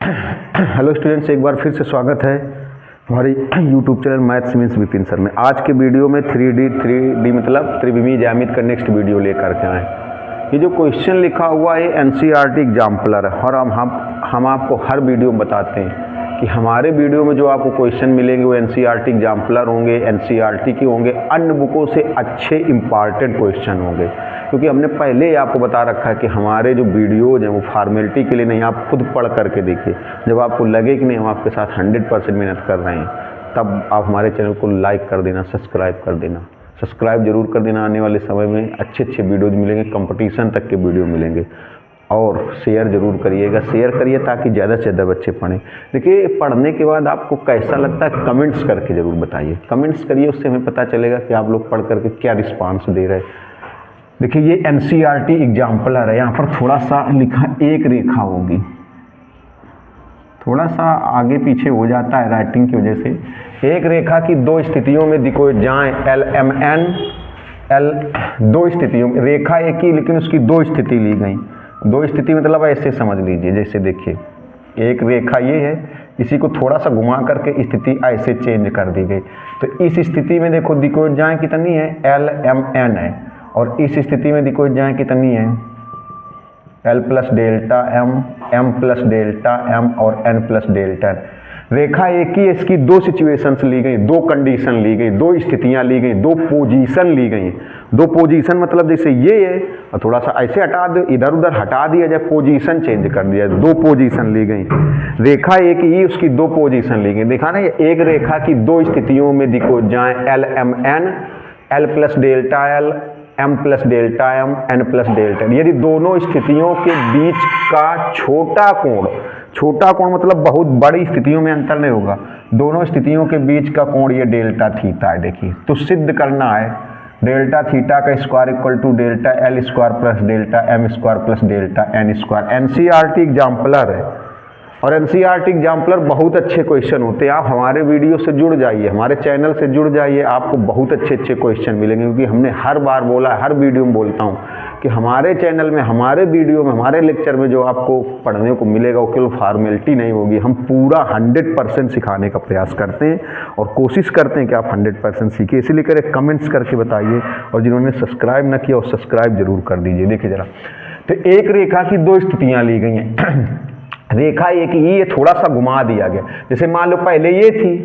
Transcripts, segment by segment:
Hello students, एक बार फिर से स्वागत है हमारी YouTube channel maths means Vipin sir में। आज के वीडियो में 3D मतलब त्रिविमीय ज्यामिति का नेक्स्ट वीडियो लेकर के आए। ये जो क्वेश्चन लिखा हुआ है एनसीईआरटी एग्जाम्पलर है और हम आपको हर वीडियो में बताते हैं कि हमारे वीडियो में जो आपको क्वेश्चन मिलेंगे वो एनसीईआरटी एग्जाम्पलर होंगे, एनसीईआरटी के होंगे, अन्य बुकों से अच्छे इंपॉर्टेंट क्वेश्चन होंगे। क्योंकि हमने पहले ही आपको बता रखा है कि हमारे जो वीडियोज़ हैं वो फॉर्मेलिटी के लिए नहीं, आप खुद पढ़ करके देखिए। जब आपको लगे कि नहीं हम आपके साथ 100% मेहनत कर रहे हैं, तब आप हमारे चैनल को लाइक कर देना, सब्सक्राइब कर देना। सब्सक्राइब जरूर कर देना। आने वाले समय में अच्छे अच्छे वीडियोज़ मिलेंगे, कंपटीशन तक के वीडियो मिलेंगे। और शेयर जरूर करिएगा, शेयर करिए ताकि ज़्यादा से ज़्यादा बच्चे पढ़ें। देखिए, पढ़ने के बाद आपको कैसा लगता है कमेंट्स करके ज़रूर बताइए। कमेंट्स करिए, उससे हमें पता चलेगा कि आप लोग पढ़ करके क्या रिस्पांस दे रहे हैं। देखिए, ये एनसीईआरटी एग्जाम्पलर है। यहाँ पर थोड़ा सा लिखा एक रेखा होगी, थोड़ा सा आगे पीछे हो जाता है राइटिंग की वजह से। एक रेखा की दो स्थितियों में दिखो जाएं LMN L, दो स्थितियों में रेखा एक ही लेकिन उसकी दो स्थिति ली गई। दो स्थिति मतलब ऐसे समझ लीजिए, जैसे देखिए एक रेखा ये है, इसी को थोड़ा सा घुमा करके स्थिति ऐसे चेंज कर दी गई। तो इस स्थिति में देखो दिकोजाएं कितनी है, LMN है, और इस स्थिति में दिकोजाएं कितनी है, L plus delta M, M plus delta M और N प्लस डेल्टा N। रेखा एक ही, इसकी दो सिचुएशंस ली गई, दो कंडीशन ली गई, दो स्थितियां ली गई, दो पोजीशन ली गई। दो पोजीशन मतलब जैसे ये है और थोड़ा सा ऐसे हटा दो, इधर उधर हटा दिया जाए, पोजीशन चेंज कर दिया जाए। दो पोजीशन ली गई। रेखा एक ही, उसकी दो पोजीशन ली गई। देखा ना, एक रेखा की दो स्थितियों में दिखो जाए LMN, L plus delta L, M plus delta M, N plus delta N। यदि दोनों स्थितियों के बीच का छोटा कोण, छोटा कोण मतलब बहुत बड़ी स्थितियों में अंतर नहीं होगा, दोनों स्थितियों के बीच का कोण ये डेल्टा थीटा है। देखिए, तो सिद्ध करना है डेल्टा थीटा का square equal to delta L square plus delta M square plus delta N square. NCERT exemplar है और एनसीईआरटी एग्जाम्पलर बहुत अच्छे क्वेश्चन होते हैं। आप हमारे वीडियो से जुड़ जाइए, हमारे चैनल से जुड़ जाइए, आपको बहुत अच्छे अच्छे क्वेश्चन मिलेंगे। क्योंकि हमने हर बार बोला, हर वीडियो में बोलता हूँ कि हमारे चैनल में, हमारे वीडियो में, हमारे लेक्चर में जो आपको पढ़ने को मिलेगा वो केवल फॉर्मेलिटी नहीं होगी। हम पूरा 100% सिखाने का प्रयास करते हैं और कोशिश करते हैं कि आप 100% सीखिए। इसीलिए करें, कमेंट्स करके बताइए, और जिन्होंने सब्सक्राइब ना किया वो सब्सक्राइब जरूर कर दीजिए। देखिए जरा, तो एक रेखा की दो स्थितियाँ ली गई हैं। रेखा एक ही है, थोड़ा सा घुमा दिया गया। जैसे मान लो पहले ये थी,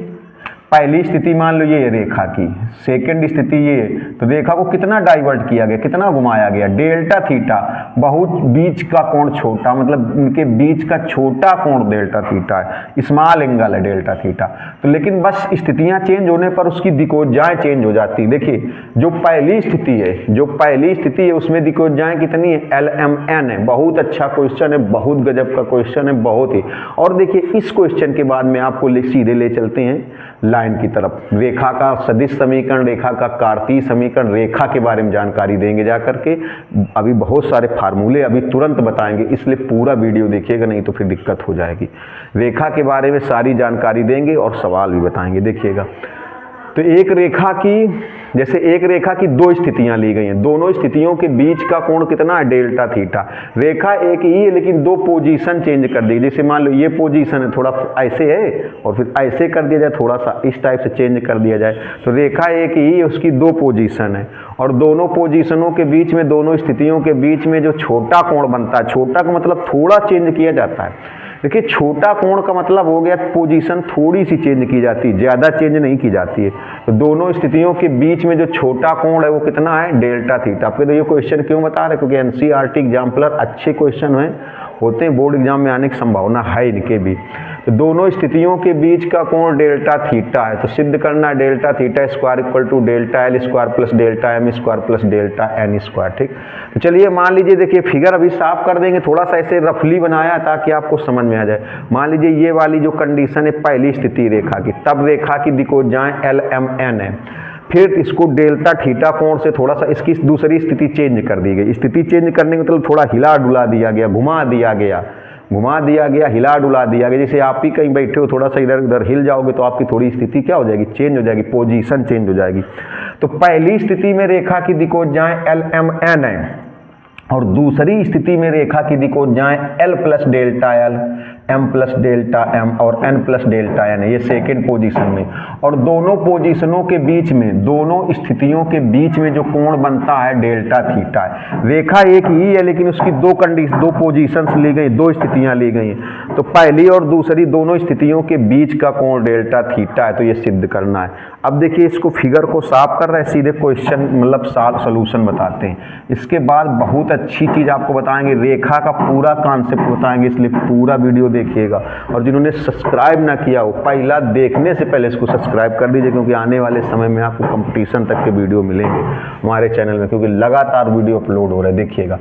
पहली स्थिति मान लो ये रेखा की, सेकंड स्थिति ये, तो रेखा को कितना डाइवर्ट किया गया, कितना घुमाया गया, डेल्टा थीटा। बहुत बीच का कोण छोटा, मतलब उनके बीच का छोटा कोण डेल्टा थीटा है, स्मॉल एंगल है डेल्टा थीटा। तो लेकिन बस स्थितियां चेंज होने पर उसकी दिकोजाएं चेंज हो जाती है। देखिए, जो पहली स्थिति है, जो पहली स्थिति है उसमें दिकोजाएं कितनी है, LMN है। बहुत अच्छा क्वेश्चन है, बहुत गजब का क्वेश्चन है, बहुत ही। और देखिए, इस क्वेश्चन के बाद में आपको सीधे ले चलते हैं लाइन की तरफ। रेखा का सदिश समीकरण, रेखा का कार्तीय समीकरण, रेखा के बारे में जानकारी देंगे जाकर के। अभी बहुत सारे फार्मूले अभी तुरंत बताएंगे, इसलिए पूरा वीडियो देखिएगा, नहीं तो फिर दिक्कत हो जाएगी। रेखा के बारे में सारी जानकारी देंगे और सवाल भी बताएंगे, देखिएगा। तो एक रेखा की, जैसे एक रेखा की दो स्थितियां ली गई हैं, दोनों स्थितियों के बीच का कोण कितना है, डेल्टा थीटा। रेखा एक ही है लेकिन दो पोजीशन चेंज कर दी। जैसे मान लो ये पोजीशन है, थोड़ा ऐसे है और फिर ऐसे कर दिया जाए, थोड़ा सा इस टाइप से चेंज कर दिया जाए। तो रेखा एक ही है, उसकी दो पोजीशन है, और दोनों पोजीशनों के बीच में, दोनों स्थितियों के बीच में जो छोटा कोण बनता है, छोटा का मतलब थोड़ा चेंज किया जाता है। देखिए, छोटा कोण का मतलब हो गया पोजीशन थोड़ी सी चेंज की जाती है, ज़्यादा चेंज नहीं की जाती है। तो दोनों स्थितियों के बीच में जो छोटा कोण है वो कितना है, डेल्टा थीटा। आपके तो ये क्वेश्चन क्यों बता रहे, क्योंकि एनसीईआरटी एग्जाम्पलर अच्छे क्वेश्चन होते हैं, बोर्ड एग्जाम में आने की संभावना है इनके भी। तो दोनों स्थितियों के बीच का कोण डेल्टा थीटा है, तो सिद्ध करना है delta theta square equal to delta L square plus delta M square plus delta N square. ठीक, तो चलिए मान लीजिए, देखिए फिगर अभी साफ कर देंगे, थोड़ा सा ऐसे रफली बनाया ताकि आपको समझ में आ जाए। मान लीजिए ये वाली जो कंडीशन है पहली स्थिति रेखा की, तब रेखा की दिकोजाएं LMN है। फिर इसको डेल्टा थीटा कोण से थोड़ा सा इसकी दूसरी स्थिति चेंज कर दी गई। स्थिति चेंज करने का मतलब थोड़ा हिला डुला दिया गया, घुमा दिया गया, हिला डुला दिया गया। जैसे आप ही कहीं बैठे हो, थोड़ा सा इधर उधर हिल जाओगे तो आपकी थोड़ी स्थिति क्या हो जाएगी, चेंज हो जाएगी, पोजीशन चेंज हो जाएगी। तो पहली स्थिति में रेखा की दिकोजाएं LMN है, और दूसरी स्थिति में रेखा की दिक् हो जाए L plus delta L, M plus delta M और N प्लस डेल्टा N, ये सेकेंड पोजीशन में। और दोनों पोजीशनों के बीच में, दोनों स्थितियों के बीच में जो कोण बनता है डेल्टा थीटा है। रेखा एक ही है लेकिन उसकी दो पोजीशंस ली गई, दो स्थितियां ली गई हैं। तो पहली और दूसरी दोनों स्थितियों के बीच का कोण डेल्टा थीटा है, तो ये सिद्ध करना है। अब देखिए इसको फिगर को साफ कर रहे हैं, सीधे क्वेश्चन मतलब सोल्यूशन बताते हैं। इसके बाद बहुत अच्छी चीज़ आपको बताएंगे, रेखा का पूरा कॉन्सेप्ट बताएंगे, इसलिए पूरा वीडियो देखिएगा। और जिन्होंने सब्सक्राइब ना किया हो, पहला देखने से पहले इसको सब्सक्राइब कर दीजिए, क्योंकि आने वाले समय में आपको कंपटीशन तक के वीडियो मिलेंगे हमारे चैनल में, क्योंकि लगातार वीडियो अपलोड हो रहे हैं। देखिएगा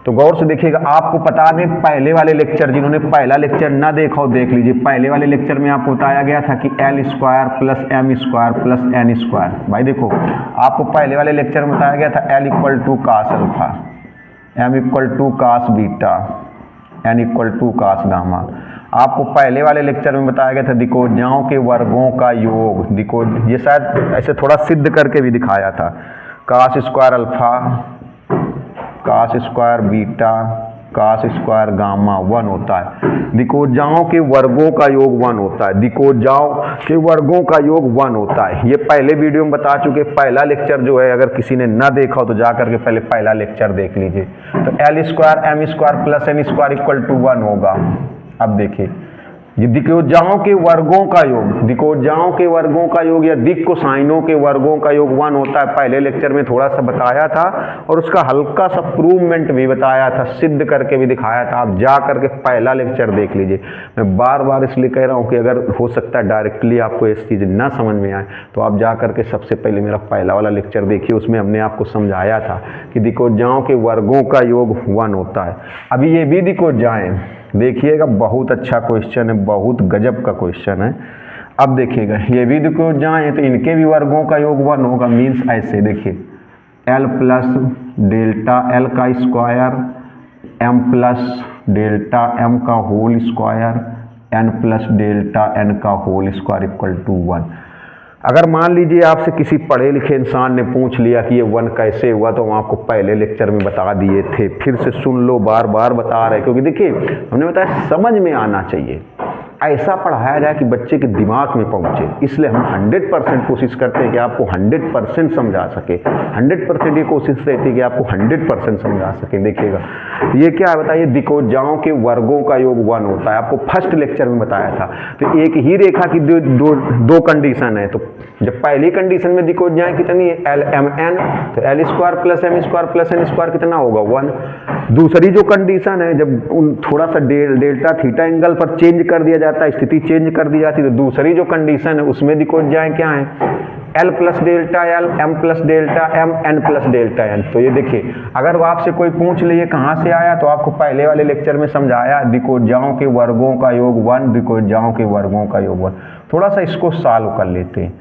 तो गौर से देखिएगा। आपको बता दें पहले वाले लेक्चर, जिन्होंने पहला लेक्चर ना देखा हो देख लीजिए। पहले वाले लेक्चर में आपको बताया गया था कि L square plus M square plus N square. भाई देखो आपको पहले वाले लेक्चर में बताया गया था L equal to cos alpha, M equal to cos beta, N equal to cos gamma. आपको पहले वाले लेक्चर में बताया गया था दिकोजाओं के वर्गों का योग। ये शायद ऐसे थोड़ा सिद्ध करके भी दिखाया था। Cos square alpha, cos square beta, cos square gamma 1 होता है। दिकोजाओं के वर्गों का योग 1 होता है। दिकोजाओं के वर्गों का योग 1 होता है। ये पहले वीडियो में बता चुके। पहला लेक्चर जो है अगर किसी ने ना देखा हो तो जा करके पहले पहला लेक्चर देख लीजिए। तो L square M square plus N square equal to 1 होगा। अब देखिए ये दिकोजाओं के वर्गों का योग, दिकोजाओं के वर्गों का योग या दिक कोसाइनों के वर्गों का योग 1 होता है। पहले लेक्चर में थोड़ा सा बताया था और उसका हल्का सा प्रूवमेंट भी बताया था, सिद्ध करके भी दिखाया था। आप जा करके पहला लेक्चर देख लीजिए। मैं बार बार इसलिए कह रहा हूँ कि अगर हो सकता है डायरेक्टली आपको इस चीज़ ना समझ में आए तो आप जा करके सबसे पहले मेरा पहला वाला लेक्चर देखिए। उसमें हमने आपको समझाया था कि दिकोजाओं के वर्गों का योग 1 होता है। अभी ये भी दिकोजाएं देखिएगा, बहुत अच्छा क्वेश्चन है, बहुत गजब का क्वेश्चन है। अब देखिएगा ये भी दिकोजाएं तो इनके भी वर्गों का योग 1 होगा। मीन्स ऐसे देखिए L प्लस डेल्टा L का square, M plus delta M का whole square, N plus delta N का होल स्क्वायर इक्वल टू 1। अगर मान लीजिए आपसे किसी पढ़े लिखे इंसान ने पूछ लिया कि ये 1 कैसे हुआ, तो हम आपको पहले लेक्चर में बता दिए थे। फिर से सुन लो, बार बार बता रहे, क्योंकि देखिए हमने बताया समझ में आना चाहिए, ऐसा पढ़ाया जाए कि बच्चे के दिमाग में पहुंचे। इसलिए हम 100% कोशिश करते हैं कि आपको 100% समझा सके। 100% ये कोशिश रहती है कि आपको 100% समझा सके। देखिएगा ये क्या है बताइए, दिकोजाओं के वर्गों का योग 1 होता है। आपको फर्स्ट लेक्चर में बताया था। तो एक ही रेखा की दो कंडीशन है। तो जब पहली कंडीशन में दिकोजाएं कितनी है L M N, तो L square plus M square plus N square कितना होगा 1। दूसरी जो कंडीशन है जब थोड़ा सा डेल्टा थीटा एंगल पर चेंज कर दिया जाता है, स्थिति चेंज कर दी जाती है, तो दूसरी जो कंडीशन है उसमें दिकोजाएं क्या है L plus delta L, M plus delta M, N plus delta N। तो ये देखिए अगर आपसे कोई पूछ ले ये कहाँ से आया, तो आपको पहले वाले लेक्चर में समझाया दिकोजाओं के वर्गों का योग 1, दिकोजाओं के वर्गों का योग 1। थोड़ा सा इसको सॉल्व कर लेते हैं,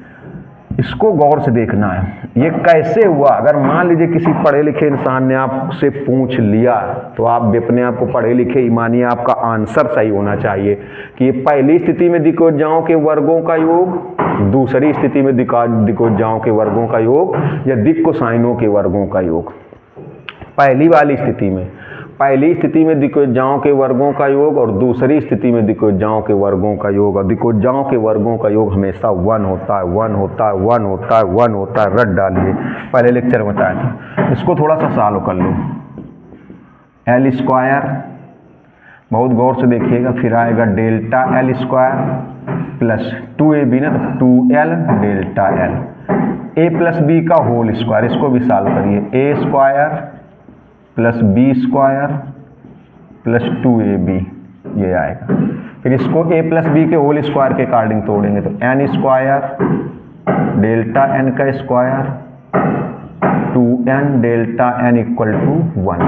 इसको गौर से देखना है ये कैसे हुआ। अगर मान लीजिए किसी पढ़े लिखे इंसान ने आपसे पूछ लिया तो आप अपने आप को पढ़े लिखे ही मानिए, आपका आंसर सही होना चाहिए कि ये पहली स्थिति में दिकोजाओं के वर्गों का योग, दूसरी स्थिति में दिकोजाओं के वर्गों का योग या दिक कोसाइनों के वर्गों का योग। पहली वाली स्थिति में, पहली स्थिति में दिकोजाओं के वर्गों का योग और दूसरी स्थिति में दिकोजाओं के वर्गों का योग। और दिकोजाओं के वर्गों का योग हमेशा 1 होता है, 1 होता है, 1 होता है, 1 होता है। रट डालिए, पहले लेक्चर में बताया था। इसको थोड़ा सा सॉल्व कर लो। L स्क्वायर, बहुत गौर से देखिएगा, फिर आएगा delta L square plus 2AB ना, तो 2L delta L, A plus B का होल स्क्वायर। इसको भी सॉल्व करिए, A square plus B square plus 2AB ये आएगा। फिर इसको A प्लस B के होल स्क्वायर के अकॉर्डिंग तोड़ेंगे तो N स्क्वायर डेल्टा N का square 2N delta N equal to 1।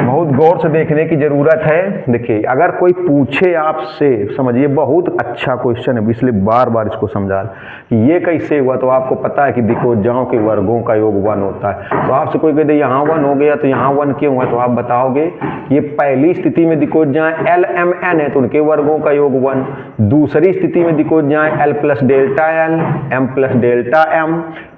बहुत गौर से देखने की ज़रूरत है। देखिए अगर कोई पूछे आपसे, समझिए बहुत अच्छा क्वेश्चन है, इसलिए बार बार इसको समझा कि ये कैसे हुआ, तो आपको पता है कि दिक्कोजाओं के वर्गों का योग 1 होता है। तो आपसे कोई कहते यहाँ 1 हो गया तो यहाँ 1 क्यों हुआ, तो आप बताओगे ये पहली स्थिति में दिक्कोजाएं LMN है तो उनके वर्गों का योग 1, दूसरी स्थिति में दिक्कोजाएं L plus delta L, M plus delta M,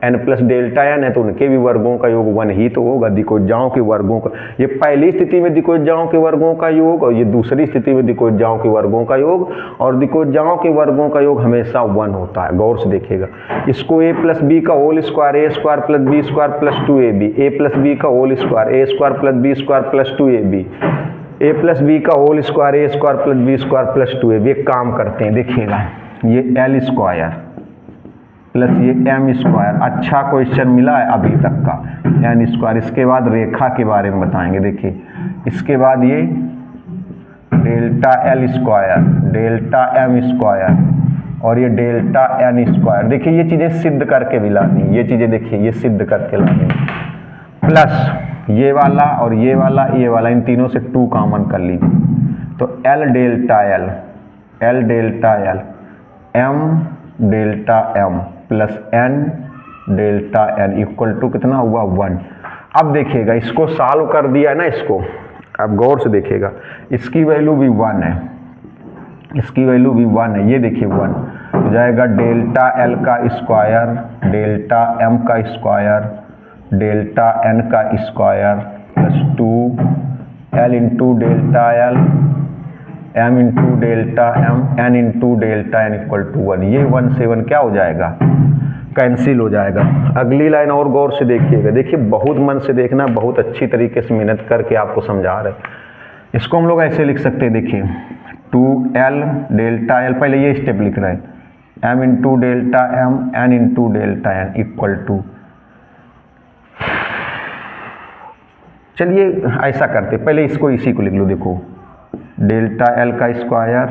N plus delta N है तो उनके भी वर्गों का योग 1 ही तो होगा। दिक्कोजाओं के वर्गों का, ये पहली स्थिति में दिक्कोजाओं के वर्गों का योग और ये दूसरी स्थिति में दिक्कोजाओं के वर्गों का योग, और दिक्कोजाओं के वर्गों का योग हमेशा 1 होता है। गौर से देखिएगा इसको a प्लस बी का whole square a square plus B square plus 2ab, a plus B का whole square a square plus B square plus 2ab, a plus B का whole square a square plus B square plus 2ab। एक काम करते हैं, देखिएगा ये l square plus ये m square, अच्छा क्वेश्चन मिला है अभी तक का, n स्क्वायर। इसके बाद रेखा के बारे में बताएंगे। देखिए इसके बाद ये delta l square, delta m square और ये डेल्टा n स्क्वायर। देखिए ये चीज़ें सिद्ध करके भी लानी, ये चीज़ें देखिए ये सिद्ध करके लानी, प्लस ये वाला और ये वाला, ये वाला, इन तीनों से 2 कॉमन कर लीजिए तो L delta L, L delta L, M delta M plus N delta N equal to कितना हुआ 1। अब देखिएगा इसको सॉल्व कर दिया है ना, इसको अब गौर से देखिएगा, इसकी वैल्यू भी 1 है, इसकी वैल्यू भी 1 है, ये देखिए 1 हो जाएगा डेल्टा L का स्क्वायर, डेल्टा M का स्क्वायर, डेल्टा N का square plus 2 L into delta L, M into delta M, N into delta N equal to 1। ये 1 से 1 क्या हो जाएगा, कैंसिल हो जाएगा। अगली लाइन और गौर से देखिएगा, देखिए बहुत मन से देखना, बहुत अच्छी तरीके से मेहनत करके आपको समझा रहे। इसको हम लोग ऐसे लिख सकते हैं, देखिए 2L डेल्टा L, पहले ये स्टेप लिख रहे हैं, M into delta M, N into delta N equal to, चलिए ऐसा करते पहले इसको इसी को लिख लो। देखो डेल्टा L का square,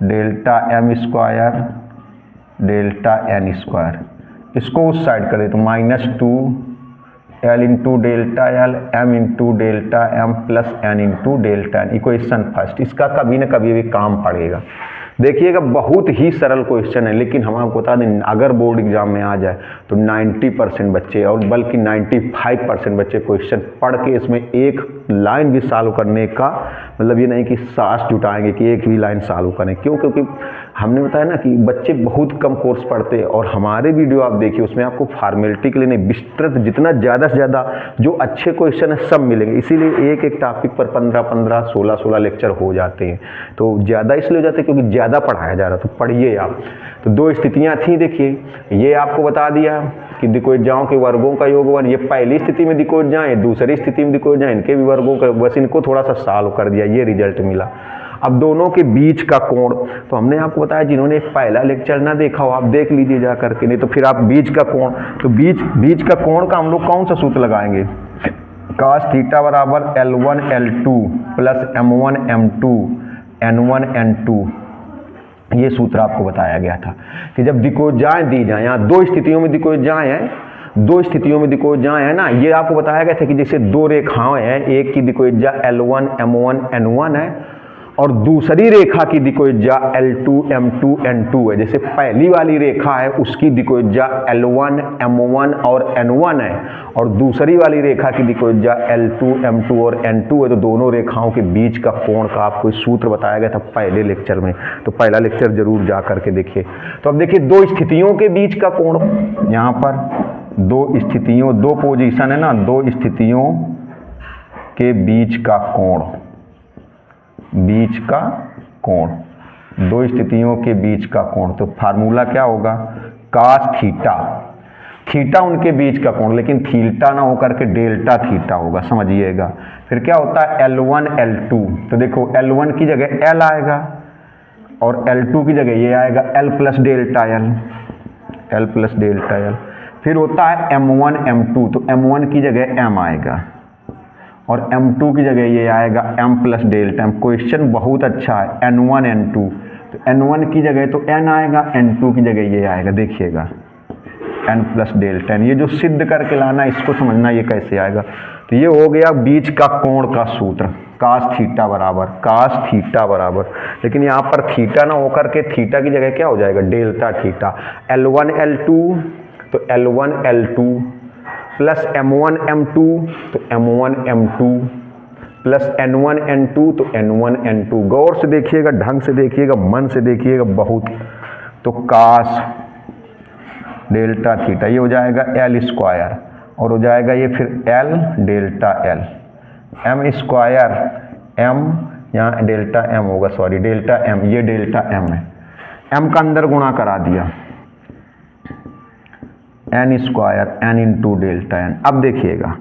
delta M square, delta N square, इसको उस साइड कर दे तो -2L into delta L, M into delta M plus N into delta N, equation first. इसका कभी ना कभी भी काम पड़ेगा। देखिएगा बहुत ही सरल क्वेश्चन है, लेकिन हम आपको बता दें अगर बोर्ड एग्जाम में आ जाए तो 90% बच्चे और बल्कि 95% बच्चे क्वेश्चन पढ़ के इसमें एक लाइन भी सॉल्व करने का मतलब ये नहीं कि साहस जुटाएंगे कि एक भी लाइन सॉल्व करें। क्यों? क्योंकि हमने बताया ना कि बच्चे बहुत कम कोर्स पढ़ते हैं, और हमारे वीडियो आप देखिए उसमें आपको फॉर्मेलिटी के लिए नहीं, विस्तृत जितना ज़्यादा से ज़्यादा जो अच्छे क्वेश्चन है सब मिलेंगे। इसीलिए एक एक टॉपिक पर 15-15, 16-16 लेक्चर हो जाते हैं। तो ज़्यादा इसलिए हो जाते हैं क्योंकि ज़्यादा पढ़ाया जा रहा है। तो पढ़िए आप। तो 2 स्थितियाँ थी, देखिए ये आपको बता दिया कि दिक्कोजाओं के वर्गों का योग 1, ये पहली स्थिति में दिक्कोजाएं, दूसरी स्थिति में दिक्कोजाएं, इनके भी वर्गों का, बस इनको थोड़ा सा सॉल्व कर दिया, ये रिजल्ट मिला। अब दोनों के बीच का कोण, तो हमने आपको बताया जिन्होंने पहला लेक्चर ना देखा हो आप देख लीजिए जा करके, नहीं तो फिर आप बीच का कोण, तो बीच का कोण का हम लोग कौन सा सूत्र लगाएंगे, cos थीटा बराबर L1 L2 plus M1 M2 N1 N2, ये सूत्र आपको बताया गया था कि जब दिक्कोजाएं दी जाए, यहाँ 2 स्थितियों में दिक्कोजाएं हैं, 2 स्थितियों में दिक्कोजाएं है ना, ये आपको बताया गया था कि जैसे 2 रेखाएं हैं, एक की दिक्कोजा L1 M1 N1 है और दूसरी रेखा की दिक्कोजा L2 M2 N2 है। जैसे पहली वाली रेखा है उसकी दिक्कोजा L1 M1 और N1 है, और दूसरी वाली रेखा की दिक्कोजा L2 M2 और N2 है। तो दोनों रेखाओं के बीच का कोण का आपको सूत्र बताया गया था पहले लेक्चर में, तो पहला लेक्चर जरूर जा करके देखिए। तो अब देखिए 2 स्थितियों के बीच का कोण, यहाँ पर 2 स्थितियों, 2 पोजीशन है ना, 2 स्थितियों के बीच का कोण, बीच का कोण, 2 स्थितियों के बीच का कोण, तो फार्मूला क्या होगा, cos थीटा, थीटा उनके बीच का कोण, लेकिन थीटा ना होकर के डेल्टा थीटा होगा, समझिएगा। फिर क्या होता है L1 L2, तो देखो L1 की जगह L आएगा और L2 की जगह ये आएगा L plus delta L, L plus delta L। फिर होता है M1 M2, तो M1 की जगह M आएगा और M2 की जगह ये आएगा M plus delta M। Question बहुत अच्छा है, N1 N2, तो N1 की जगह तो N आएगा, N2 की जगह ये आएगा, देखिएगा N प्लस डेल्टा N। ये जो सिद्ध करके लाना इसको समझना ये कैसे आएगा। तो ये हो गया बीच का कोण का सूत्र, कास थीटा बराबर, लेकिन यहाँ पर थीटा ना होकर के थीटा की जगह क्या हो जाएगा, डेल्टा थीटा। L1 L2 तो L1 L2 plus M1 M2 तो M1 M2 plus N1 N2 तो N1 N2। गौर से देखिएगा, ढंग से देखिएगा, मन से देखिएगा बहुत। तो कास डेल्टा थीटा ये हो जाएगा L स्क्वायर, और हो जाएगा ये फिर L delta L, M square M, यहाँ डेल्टा M होगा, सॉरी डेल्टा M, ये डेल्टा M है, M का अंदर गुणा करा दिया, N square N into delta N। अब देखिएगा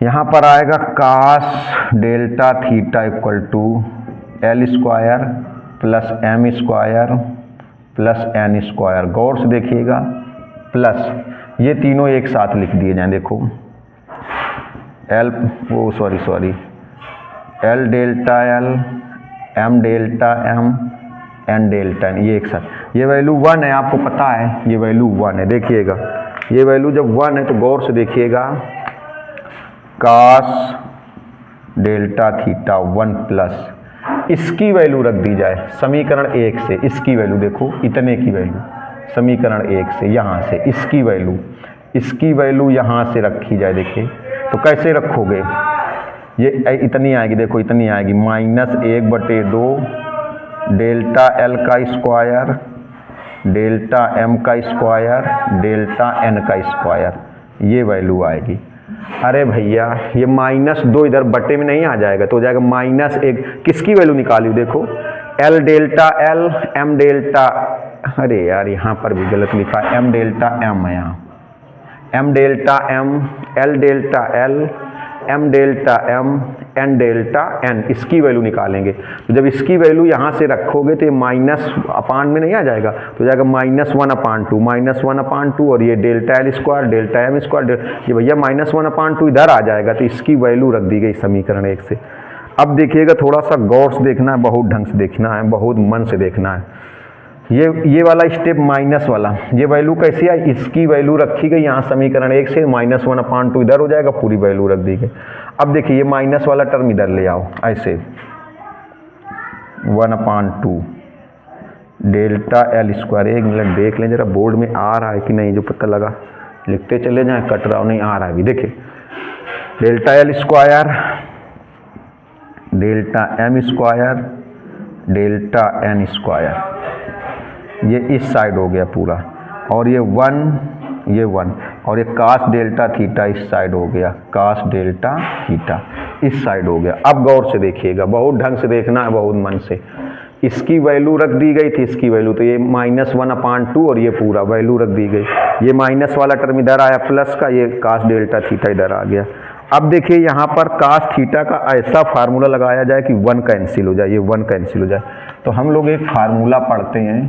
यहाँ पर आएगा cos delta theta equal to L square plus M square plus N square. गौर से देखिएगा, प्लस ये तीनों एक साथ लिख दिए जाएं, देखो L delta L, M delta M, N delta N, ये एक साथ। ये वैल्यू 1 है, आपको पता है ये वैल्यू 1 है। देखिएगा ये वैल्यू जब 1 है तो गौर से देखिएगा, कास डेल्टा थीटा 1 प्लस इसकी वैल्यू रख दी जाए समीकरण 1 से, इसकी वैल्यू देखो, इतने की वैल्यू समीकरण 1 से, यहाँ से इसकी वैल्यू यहाँ से रखी जाए। देखिए तो कैसे रखोगे, ये इतनी आएगी, देखो इतनी आएगी, -1/2 डेल्टा L का स्क्वायर डेल्टा M का स्क्वायर डेल्टा N का स्क्वायर, ये वैल्यू आएगी। अरे भैया ये -2 इधर बटे में नहीं आ जाएगा, तो हो जाएगा -1। किसकी वैल्यू निकाली देखो, L delta L, M delta, अरे यार यहाँ पर भी गलत लिखा है, M डेल्टा M है यहाँ, M delta M, L delta L, M delta M, N delta N, इसकी वैल्यू निकालेंगे। तो जब इसकी वैल्यू यहाँ से रखोगे तो ये माइनस अपान में नहीं आ जाएगा, तो जाएगा -1/2 और ये delta L square delta M square, ये भैया -1/2 इधर आ जाएगा, तो इसकी वैल्यू रख दी गई समीकरण 1 से। अब देखिएगा, थोड़ा सा गौर से देखना है, बहुत ढंग से देखना है, बहुत मन से देखना है। ये वाला स्टेप माइनस वाला, ये वैल्यू कैसी आई, इसकी वैल्यू रखी गई यहाँ समीकरण 1 से, -1/2 इधर हो जाएगा, पूरी वैल्यू रख दी गई। अब देखिए ये माइनस वाला टर्म इधर ले आओ, ऐसे 1/2 डेल्टा L स्क्वायर। 1 मिनट देख लें जरा बोर्ड में आ रहा है कि नहीं, जो पता लगा लिखते चले जाएं, कट रहा हो, नहीं आ रहा है अभी। देखिए delta L square delta M square delta N square, ये इस साइड हो गया पूरा, और ये 1 और ये कास डेल्टा थीटा इस साइड हो गया, कास डेल्टा थीटा इस साइड हो गया। अब गौर से देखिएगा, बहुत ढंग से देखना है, बहुत मन से। इसकी वैल्यू रख दी गई थी, इसकी वैल्यू, तो ये -1/2 और ये पूरा वैल्यू रख दी गई। ये माइनस वाला टर्म इधर आया प्लस का, ये कास डेल्टा थीटा इधर आ गया। अब देखिए यहाँ पर कास थीटा का ऐसा फार्मूला लगाया जाए कि 1 कैंसिल हो जाए, ये 1 कैंसिल हो जाए। तो हम लोग एक फार्मूला पढ़ते हैं,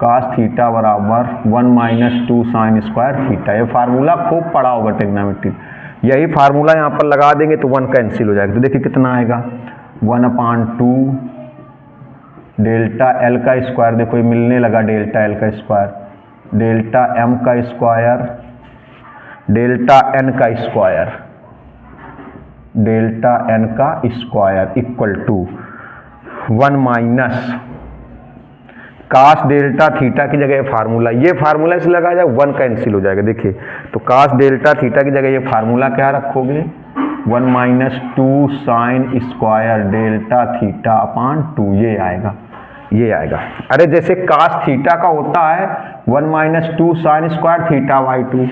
कास थीटा बराबर 1 - 2 साइन स्क्वायर थीटा। ये फार्मूला खूब पढ़ा होगा ट्रिग्नोमेट्री, यही फार्मूला यहाँ पर लगा देंगे तो 1 कैंसिल हो जाएगा। तो देखिए कितना आएगा, 1/2 डेल्टा L का स्क्वायर, देखो ये मिलने लगा डेल्टा L का स्क्वायर, डेल्टा M का स्क्वायर डेल्टा N का स्क्वायर डेल्टा N का square equal to 1 minus cos delta theta की जगह फार्मूला, ये फार्मूला से लगाया जाए 1 कैंसिल हो जाएगा। देखिए तो कास डेल्टा थीटा की जगह ये फार्मूला क्या रखोगे, 1 - 2 sine square delta theta upon 2, ये आएगा, ये आएगा। अरे जैसे कास थीटा का होता है 1 - 2 साइन स्क्वायर थीटा/2,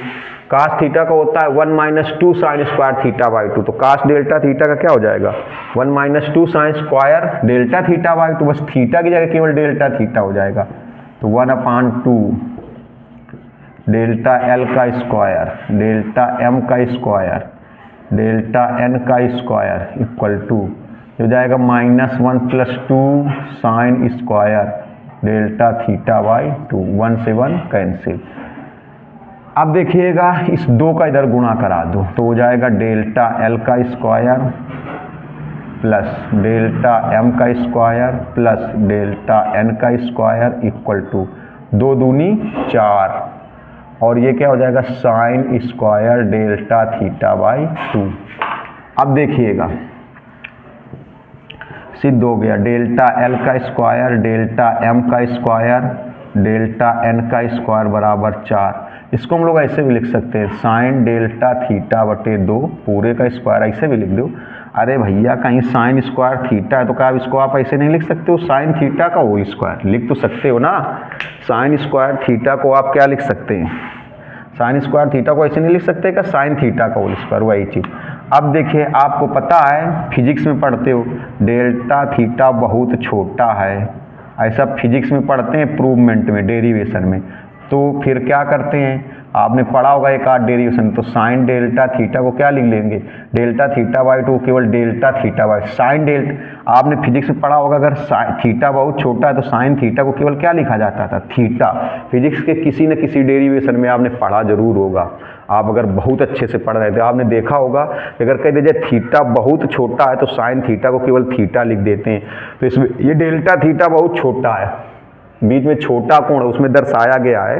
कास थीटा का होता है 1 - 2 साइन स्क्वायर थीटा/2, तो कास डेल्टा थीटा का क्या हो जाएगा, 1 - 2 साइन स्क्वायर डेल्टा थीटा/2, बस थीटा की जगह केवल डेल्टा थीटा हो जाएगा। तो 1/2 डेल्टा L का स्क्वायर डेल्टा M का स्क्वायर डेल्टा N का स्क्वायर इक्वल टू हो जाएगा -1 + 2 साइन स्क्वायर डेल्टा थीटा/2, 1 से 1 कैंसिल। अब देखिएगा इस 2 का इधर गुणा करा दो, तो हो जाएगा डेल्टा L का स्क्वायर प्लस डेल्टा M का स्क्वायर प्लस डेल्टा N का स्क्वायर इक्वल टू 2 दूनी 4 और ये क्या हो जाएगा sine square delta theta by 2। अब देखिएगा सिद्ध हो गया, डेल्टा एल का स्क्वायर डेल्टा एम का स्क्वायर डेल्टा एन का स्क्वायर बराबर 4। इसको हम लोग ऐसे भी लिख सकते हैं साइन डेल्टा थीटा बटे 2 पूरे का स्क्वायर, ऐसे भी लिख दो। अरे भैया कहीं साइन स्क्वायर थीटा है तो क्या इसको आप ऐसे नहीं लिख सकते हो, साइन थीटा का होल स्क्वायर लिख तो सकते हो ना। साइन स्क्वायर थीटा को आप क्या लिख सकते हैं, साइन स्क्वायर थीटा को ऐसे नहीं लिख सकते क्या, साइन थीटा का होल स्क्वायर, वही चीज़। अब देखिए आपको पता है फिजिक्स में पढ़ते हो डेल्टा थीटा बहुत छोटा है, ऐसा फिजिक्स में पढ़ते हैं प्रूवमेंट में डेरिवेशन में। तो फिर क्या करते हैं, आपने पढ़ा होगा एक आध डेरिवेशन, तो साइन डेल्टा थीटा को क्या लिख लेंगे डेल्टा थीटा बाई 2 केवल delta theta by sine delta. आपने फिजिक्स में पढ़ा होगा अगर थीटा बहुत छोटा है तो साइन थीटा को केवल क्या लिखा जाता था थीटा। फिजिक्स के किसी न किसी डेरिवेशन में आपने पढ़ा जरूर होगा। आप अगर बहुत अच्छे से पढ़ रहे थे आपने देखा होगा अगर कह दीजिए थीटा बहुत छोटा है तो साइन थीटा को केवल थीटा लिख देते हैं। तो इसमें ये डेल्टा थीटा बहुत छोटा है, बीच में छोटा कोण है उसमें दर्शाया गया है,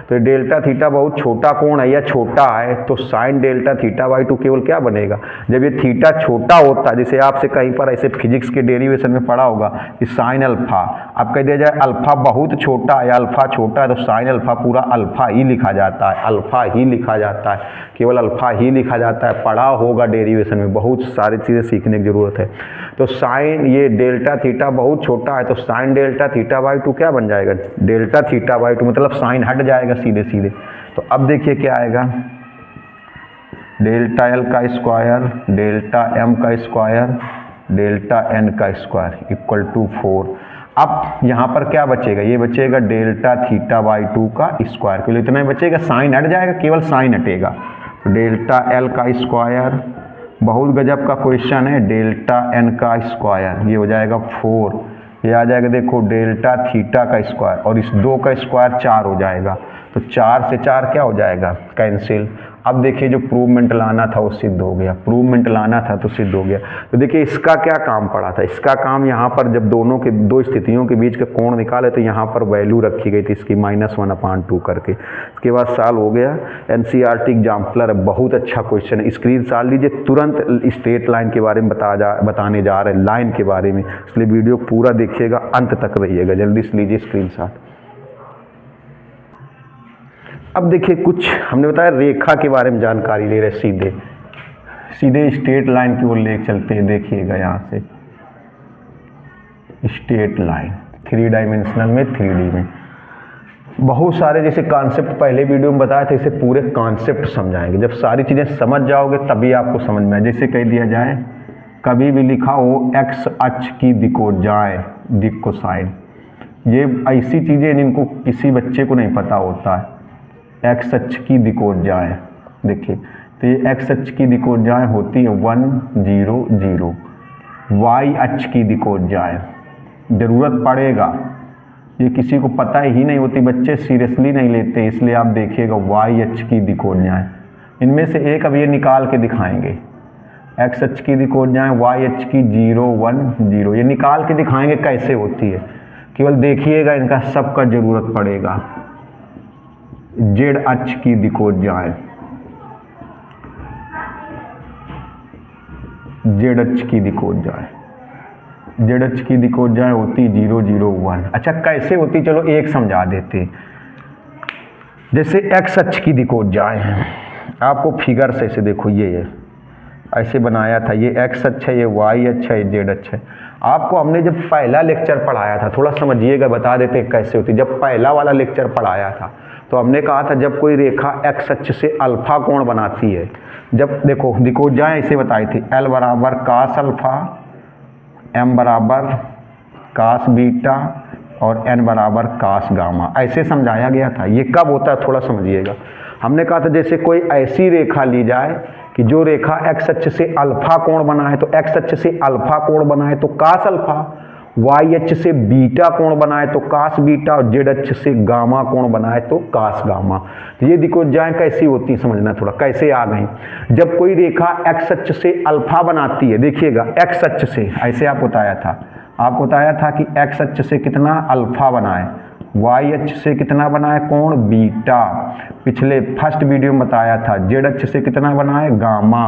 तो डेल्टा थीटा बहुत छोटा कोण है या छोटा है तो साइन डेल्टा थीटा बाई 2 केवल क्या बनेगा, जब ये थीटा छोटा होता है जैसे आपसे कहीं पर ऐसे फिजिक्स के डेरिवेशन में पढ़ा होगा कि साइन अल्फा, अब कह दिया जाए अल्फा बहुत छोटा है या अल्फा छोटा है तो साइन अल्फा पूरा अल्फा ही लिखा जाता है, अल्फा ही लिखा जाता है, केवल अल्फा ही लिखा जाता है। पढ़ा होगा डेरिवेशन में, बहुत सारी चीज़ें सीखने की ज़रूरत है। तो साइन ये डेल्टा थीटा बहुत छोटा है तो साइन डेल्टा थीटा बाई 2 क्या बन जाएगा डेल्टा थीटा बाई 2, मतलब साइन हट जाएगा सीधे सीधे। तो अब देखिए क्या आएगा डेल्टा एल का स्क्वायर डेल्टा एम का स्क्वायर डेल्टा एन का स्क्वायर इक्वल टू 4। अब यहाँ पर क्या बचेगा, ये बचेगा डेल्टा थीटा बाई 2 का स्क्वायर, केवल इतना ही बचेगा, साइन हट जाएगा, केवल साइन हटेगा। तो डेल्टा एल का स्क्वायर, बहुत गजब का क्वेश्चन है, डेल्टा एन का स्क्वायर ये हो जाएगा 4, ये आ जाएगा देखो डेल्टा थीटा का स्क्वायर और इस 2 का स्क्वायर 4 हो जाएगा। तो 4 से 4 क्या हो जाएगा कैंसिल। अब देखिए जो प्रूवमेंट लाना था वो सिद्ध हो गया, प्रूवमेंट लाना था तो सिद्ध हो गया। तो देखिए इसका क्या काम पड़ा था, इसका काम यहाँ पर जब दोनों के दो स्थितियों के बीच का कोण निकाले तो यहाँ पर वैल्यू रखी गई थी इसकी -1/2 करके। इसके बाद साल हो गया, NCERT एग्जाम्पलर, बहुत अच्छा क्वेश्चन है, स्क्रीन शॉट लीजिए, तुरंत स्ट्रेट लाइन के बारे में बताने जा रहे हैं, लाइन के बारे में, इसलिए वीडियो पूरा देखिएगा, अंत तक रहिएगा, जल्दी से लीजिए स्क्रीन शॉट। अब देखिए कुछ हमने बताया रेखा के बारे में जानकारी ले रहे, सीधे सीधे स्ट्रेट लाइन की ओर ले चलते हैं। देखिएगा यहाँ से स्ट्रेट लाइन 3 डायमेंशनल में 3D में बहुत सारे जैसे कॉन्सेप्ट पहले वीडियो में बताए थे, इसे पूरे कॉन्सेप्ट समझाएंगे। जब सारी चीज़ें समझ जाओगे तभी आपको समझ में आए। जैसे कह दिया जाए कभी भी लिखा हो एक्स अक्ष की दिक्कोजाएं दिक कोसाइन, ये ऐसी चीज़ें जिनको किसी बच्चे को नहीं पता होता है। एक्स अक्ष की दिक्कोजाएं, देखिए तो ये एक्स अक्ष की दिक्कोजाएं होती है 1 0 0, वाई अक्ष की दिक्कोजाएं जरूरत पड़ेगा, ये किसी को पता ही नहीं होती, बच्चे सीरियसली नहीं लेते, इसलिए आप देखिएगा वाई अक्ष की दिक्कोजाएं, इनमें से एक अब ये निकाल के दिखाएंगे। एक्स अक्ष की दिक्कोजाएं वाई अक्ष की 0 1 0, ये निकाल के दिखाएंगे कैसे होती है, केवल देखिएगा, इनका सबका जरूरत पड़ेगा। जेड अक्ष की दिक्कोजाएं, जेड अक्ष की दिक्कोजाएं, जेड अक्ष की दिक्कोजाएं होती 0 0 1। अच्छा कैसे होती, चलो एक समझा देते। जैसे एक्स अक्ष की दिक्कोजाएं हैं, आपको फिगर से ऐसे देखो, ये ऐसे बनाया था, ये एक्स अक्ष है, ये वाई अक्ष है, ये जेड अक्ष है। आपको हमने जब पहला लेक्चर पढ़ाया था, थोड़ा समझिएगा, बता देते कैसे होती। जब पहला वाला लेक्चर पढ़ाया था तो हमने कहा था जब कोई रेखा एक्स अक्ष से अल्फा कोण बनाती है, जब देखो दिक्कोजाएं ऐसे बताई थी, एल बराबर कास अल्फा, एम बराबर कास बीटा और एन बराबर कास गामा, ऐसे समझाया गया था। ये कब होता है थोड़ा समझिएगा। हमने कहा था जैसे कोई ऐसी रेखा ली जाए कि जो रेखा एक्स अक्ष से अल्फा कोण बनाए, तो एक्स अक्ष से अल्फा कोण बनाए तो कास अल्फा, वाई अक्ष से बीटा कोण बनाए तो कास बीटा और जेड अक्ष से गामा कोण बनाए तो कास गामा। तो ये दिक्कोजाएं कैसी होती है समझना थोड़ा, कैसे आ गई। जब कोई रेखा एक्स अक्ष से अल्फा बनाती है, देखिएगा एक्स अक्ष से ऐसे आपको बताया था कि एक्स अक्ष से कितना अल्फा बनाए, वाई अक्ष से कितना बनाए कोण बीटा, पिछले फर्स्ट वीडियो में बताया था, जेड अक्ष से कितना बना है, गामा।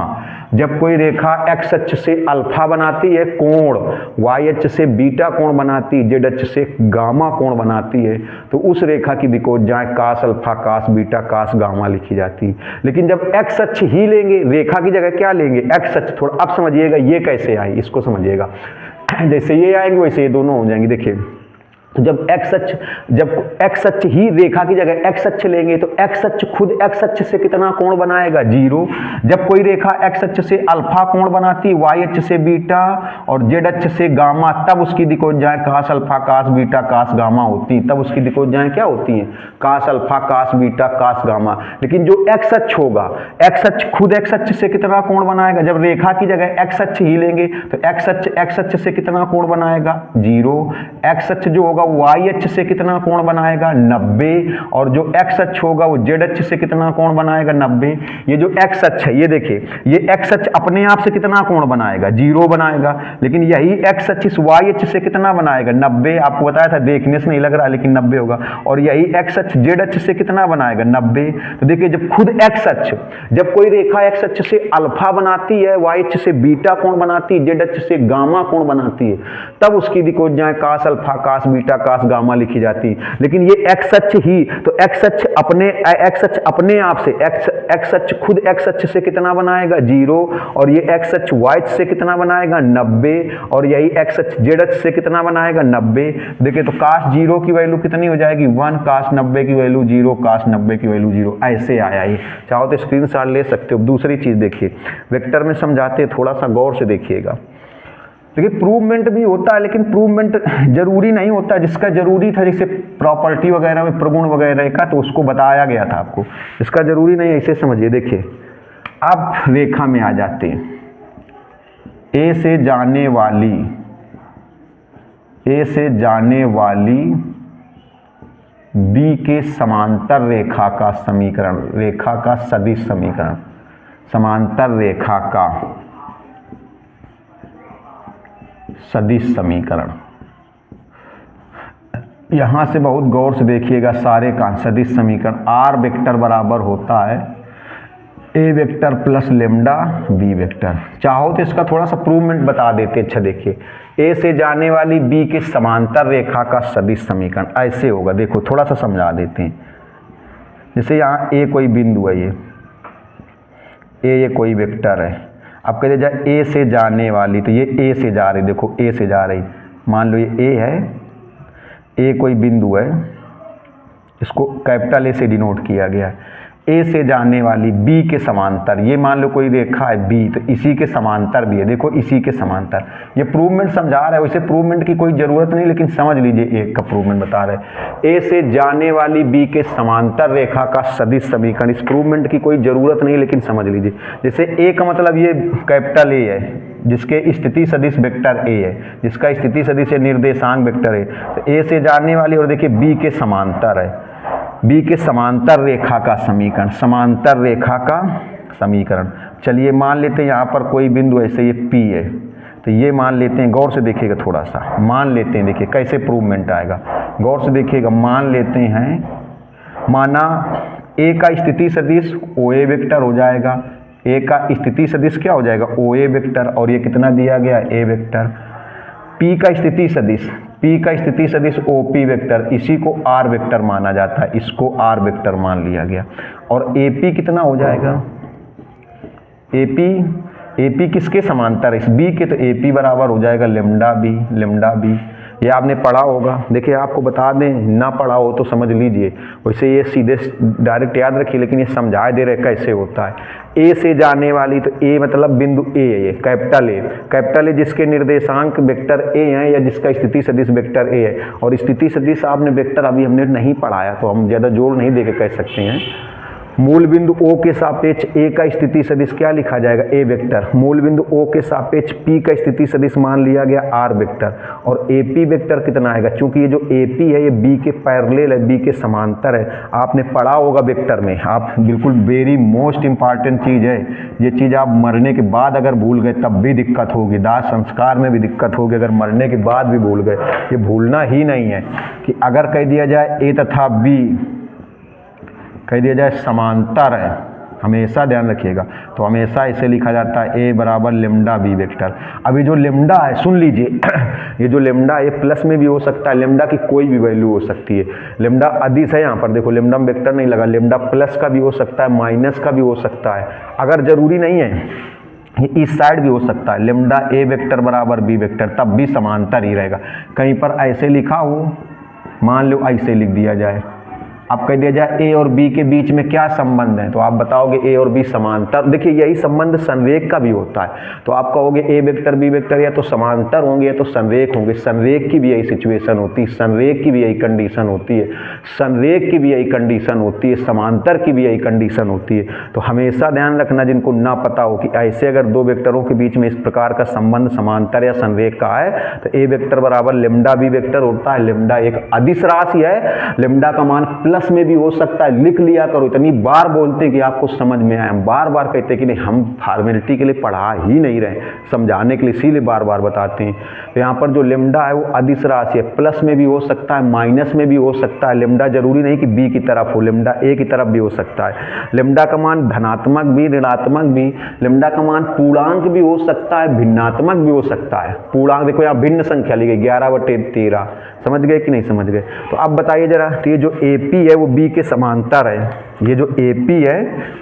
जब कोई रेखा एक्स अक्ष से अल्फा बनाती है कोण, वाई अक्ष से बीटा कोण बनाती है, जेड अक्ष से गामा कोण बनाती है, तो उस रेखा की विकोज्याएं कास अल्फा, कास बीटा, कास गामा लिखी जाती है। लेकिन जब एक्स अक्ष ही लेंगे, रेखा की जगह क्या लेंगे, एक्स अक्ष। थोड़ा अब समझिएगा ये कैसे आई, इसको समझिएगा। जैसे ये आएंगे वैसे ये दोनों हो जाएंगे। देखिए तो जब एक्स अक्ष ही रेखा की जगह एक्स अक्ष लेंगे तो एक्स अक्ष खुद एक्स अक्ष से कितना कोण बनाएगा, 0। जब कोई रेखा एक्स अक्ष से अल्फा कोण बनाती, वाई अक्ष से बीटा और जेड अक्ष से गामा, तब उसकी दिक्कोज्याएं कास अल्फा, कास बीटा, कास गामा होती, तब उसकी दिक्कोज्याएं क्या होती हैं, कास अल्फा, कास बीटा, कास गामा। लेकिन जो एक्स अक्ष होगा, एक्स अक्ष खुद एक्स अक्ष से कितना कोण बनाएगा, जब रेखा की जगह एक्स अक्ष ही लेंगे तो एक्स अक्ष से कितना कोण बनाएगा, 0। एक्स अक्ष जो होगा वाई अक्ष से कितना कोण बनाएगा, 90। और जो एक्स अक्ष होगा वो जेड अक्ष से कितना कोण बनाएगा, 90। ये जो एक्स अक्ष है, ये देखिए, ये एक्स अक्ष अपने आप से कितना कोण बनाएगा, 0 बनाएगा। लेकिन यही एक्स अक्ष इस वाई अक्ष से कितना बनाएगा, 90। आपको बताया था, देखने से नहीं लग रहा लेकिन 90 होगा। और यही एक्स अक्ष जेड अक्ष से कितना बनाएगा, 90। तो देखिए जब खुद एक्स अक्ष, जब कोई रेखा एक्स अक्ष से अल्फा बनाती है, वाई अक्ष से बीटा कोण बनाती है, जेड अक्ष से गामा कोण बनाती है, तब उसकी दिक्कोज्याएं कास अल्फा, कास बीटा, कास गामा लिखी जाती। लेकिन ये एक्स अक्ष ही, तो एक्स अक्ष अपने आप से, एक्स अक्ष खुद एक्स अक्ष से कितना बनाएगा, 0। और ये एक्स अक्ष वाई अक्ष से कितना बनाएगा, 90। और यही एक्स अक्ष जेड अक्ष से कितना बनाएगा, 90। देखिए तो कास 0 की वैल्यू कितनी हो जाएगी, 1, कास 90 की वैल्यू 0, कास 90 की वैल्यू 0। ऐसे आया ये, चाहो तो स्क्रीनशॉट ले सकते हो। दूसरी चीज देखिए, वेक्टर में समझाते थोड़ा सा गौर से देखिएगा। देखिए प्रूवमेंट भी होता है, लेकिन प्रूवमेंट जरूरी नहीं होता। जिसका जरूरी था, जैसे प्रॉपर्टी वगैरह में प्रगुण वगैरह का, तो उसको बताया गया था आपको। इसका जरूरी नहीं, ऐसे समझिए। देखिए अब रेखा में आ जाते हैं, ए से जाने वाली बी के समांतर रेखा का समीकरण, रेखा का सदिश समीकरण, समांतर रेखा का सदिश समीकरण। यहां से बहुत गौर से देखिएगा सारे का सदिश समीकरण। आर वेक्टर बराबर होता है A vector plus lambda B vector. चाहो तो इसका थोड़ा सा प्रूवमेंट बता देते। अच्छा देखिए, ए से जाने वाली बी के समांतर रेखा का सदिश समीकरण ऐसे होगा। देखो थोड़ा सा समझा देते हैं। जैसे यहाँ ए कोई बिंदु है, ये कोई वेक्टर है। अब कहते जाए ए से जाने वाली, तो ये ए से जा रही, देखो ए से जा रही, मान लो ये ए है, ए कोई बिंदु है, इसको कैपिटल ए से डिनोट किया गया है। ए से जाने वाली बी के समांतर, ये मान लो कोई रेखा है बी, तो इसी के समांतर भी है, देखो इसी के समांतर। ये प्रूवमेंट समझा रहा है, वैसे प्रूवमेंट की कोई ज़रूरत नहीं, लेकिन समझ लीजिए एक का प्रूवमेंट बता रहे हैं। ए से जाने वाली बी के समांतर रेखा का सदिश समीकरण, इस प्रूवमेंट की कोई ज़रूरत नहीं, लेकिन समझ लीजिए। जैसे ए का मतलब ये कैपिटल ए है, जिसके स्थिति सदिश वेक्टर ए है, जिसका स्थिति सदिश निर्देशांक वेक्टर है, तो ए से जाने वाली, और देखिए बी के समांतर है, बी के समांतर रेखा का समीकरण, समांतर रेखा का समीकरण। चलिए मान लेते हैं यहाँ पर कोई बिंदु ऐसे ये P है, तो ये मान लेते हैं, गौर से देखिएगा थोड़ा सा, मान लेते हैं, देखिए कैसे प्रूवमेंट आएगा, गौर से देखिएगा। मान लेते हैं, माना ए का स्थिति सदिश OA वेक्टर हो जाएगा, ए का स्थिति सदिश क्या हो जाएगा, OA वेक्टर, और ये कितना दिया गया, A वेक्टर। P का स्थिति सदिश OP वेक्टर, इसी को R वेक्टर माना जाता है, इसको R वेक्टर मान लिया गया। और AP कितना हो जाएगा, AP किसके समांतर है, इस B के, तो AP बराबर हो जाएगा लेमडा बी। ये आपने पढ़ा होगा। देखिए आपको बता दें, ना पढ़ा हो तो समझ लीजिए, वैसे ये सीधे डायरेक्ट याद रखिए, लेकिन ये समझा दे रहे कैसे होता है। ए से जाने वाली, तो ए मतलब बिंदु ए है, ये कैपिटल ए जिसके निर्देशांक वेक्टर ए है, या जिसका स्थिति सदिश वेक्टर ए है। और स्थिति सदिश आपने वेक्टर अभी हमने नहीं पढ़ाया, तो हम ज़्यादा जोर नहीं दे के कह सकते हैं। मूल बिंदु O के सापेक्ष ए का स्थिति सदिश क्या लिखा जाएगा, ए वेक्टर। मूल बिंदु O के सापेक्ष P का स्थिति सदिश मान लिया गया R वेक्टर। और AP वेक्टर कितना आएगा, चूंकि ये जो AP है ये B के पैरेलल है, B के समांतर है। आपने पढ़ा होगा वेक्टर में, आप बिल्कुल वेरी मोस्ट इंपॉर्टेंट चीज़ है ये चीज़। आप मरने के बाद अगर भूल गए तब भी दिक्कत होगी, दाह संस्कार में भी दिक्कत होगी अगर मरने के बाद भी भूल गए। ये भूलना ही नहीं है कि अगर कह दिया जाए A तथा B कह दिया जाए समांतर है, हमेशा ध्यान रखिएगा, तो हमेशा इसे लिखा जाता है ए बराबर लेमडा बी वेक्टर। अभी जो लेमडा है सुन लीजिए ये जो लेमडा है प्लस में भी हो सकता है, लेमडा की कोई भी वैल्यू हो सकती है। लेमडा अदिश है, यहाँ पर देखो लेमडा में वेक्टर नहीं लगा, लेमडा प्लस का भी हो सकता है, माइनस का भी हो सकता है, अगर जरूरी नहीं है ये इस साइड भी हो सकता है। लेमडा ए वेक्टर बराबर बी वेक्टर, तब भी समांतर ही रहेगा। कहीं पर ऐसे लिखा हो, मान लो ऐसे लिख दिया जाए, अब कह दिया जाए ए और बी के बीच में क्या संबंध है, तो आप बताओगे ए और बी समांतर। देखिए यही संबंध संरेख का भी होता है, तो आप कहोगे ए वेक्टर बी वेक्टर या तो समांतर होंगे या तो संरेख होंगे। संरेख की भी यही सिचुएशन होती है, संरेख की भी यही कंडीशन होती है, संरेख की भी यही कंडीशन होती है, समांतर की भी यही कंडीशन होती है। तो हमेशा ध्यान रखना, जिनको ना पता हो कि ऐसे अगर दो वेक्टरों के बीच में इस प्रकार का संबंध समांतर या संरेख का है तो ए वेक्टर बराबर लेमडा बी वेक्टर होता है। लेमडा एक अदिश राशि है, लेमडा का मान प्लस में भी हो सकता है, लिख लिया करो। इतनी बार बोलते कि आपको समझ में आए, हम बार बार कहते कि नहीं हम फॉर्मेलिटी के लिए पढ़ा ही नहीं रहे, समझाने के लिए इसीलिए बार बार बताते हैं। तो यहाँ पर जो लेमडा है वो अदिश राशि है, प्लस में भी हो सकता है, माइनस में भी हो सकता है। लेमडा जरूरी नहीं कि बी की तरफ हो, लेमडा ए की तरफ भी हो सकता है। लेमडा का मान धनात्मक भी ऋणात्मक भी, लेमडा का मान पूर्णांक भी हो सकता है, भिन्नात्मक भी हो सकता है। पूर्णांक देखो यहाँ भिन्न संख्या ली गई 11/13, समझ गए कि नहीं समझ गए। तो अब बताइए जरा, तो ये जो AP है वो B के समांतर है, ये जो AP है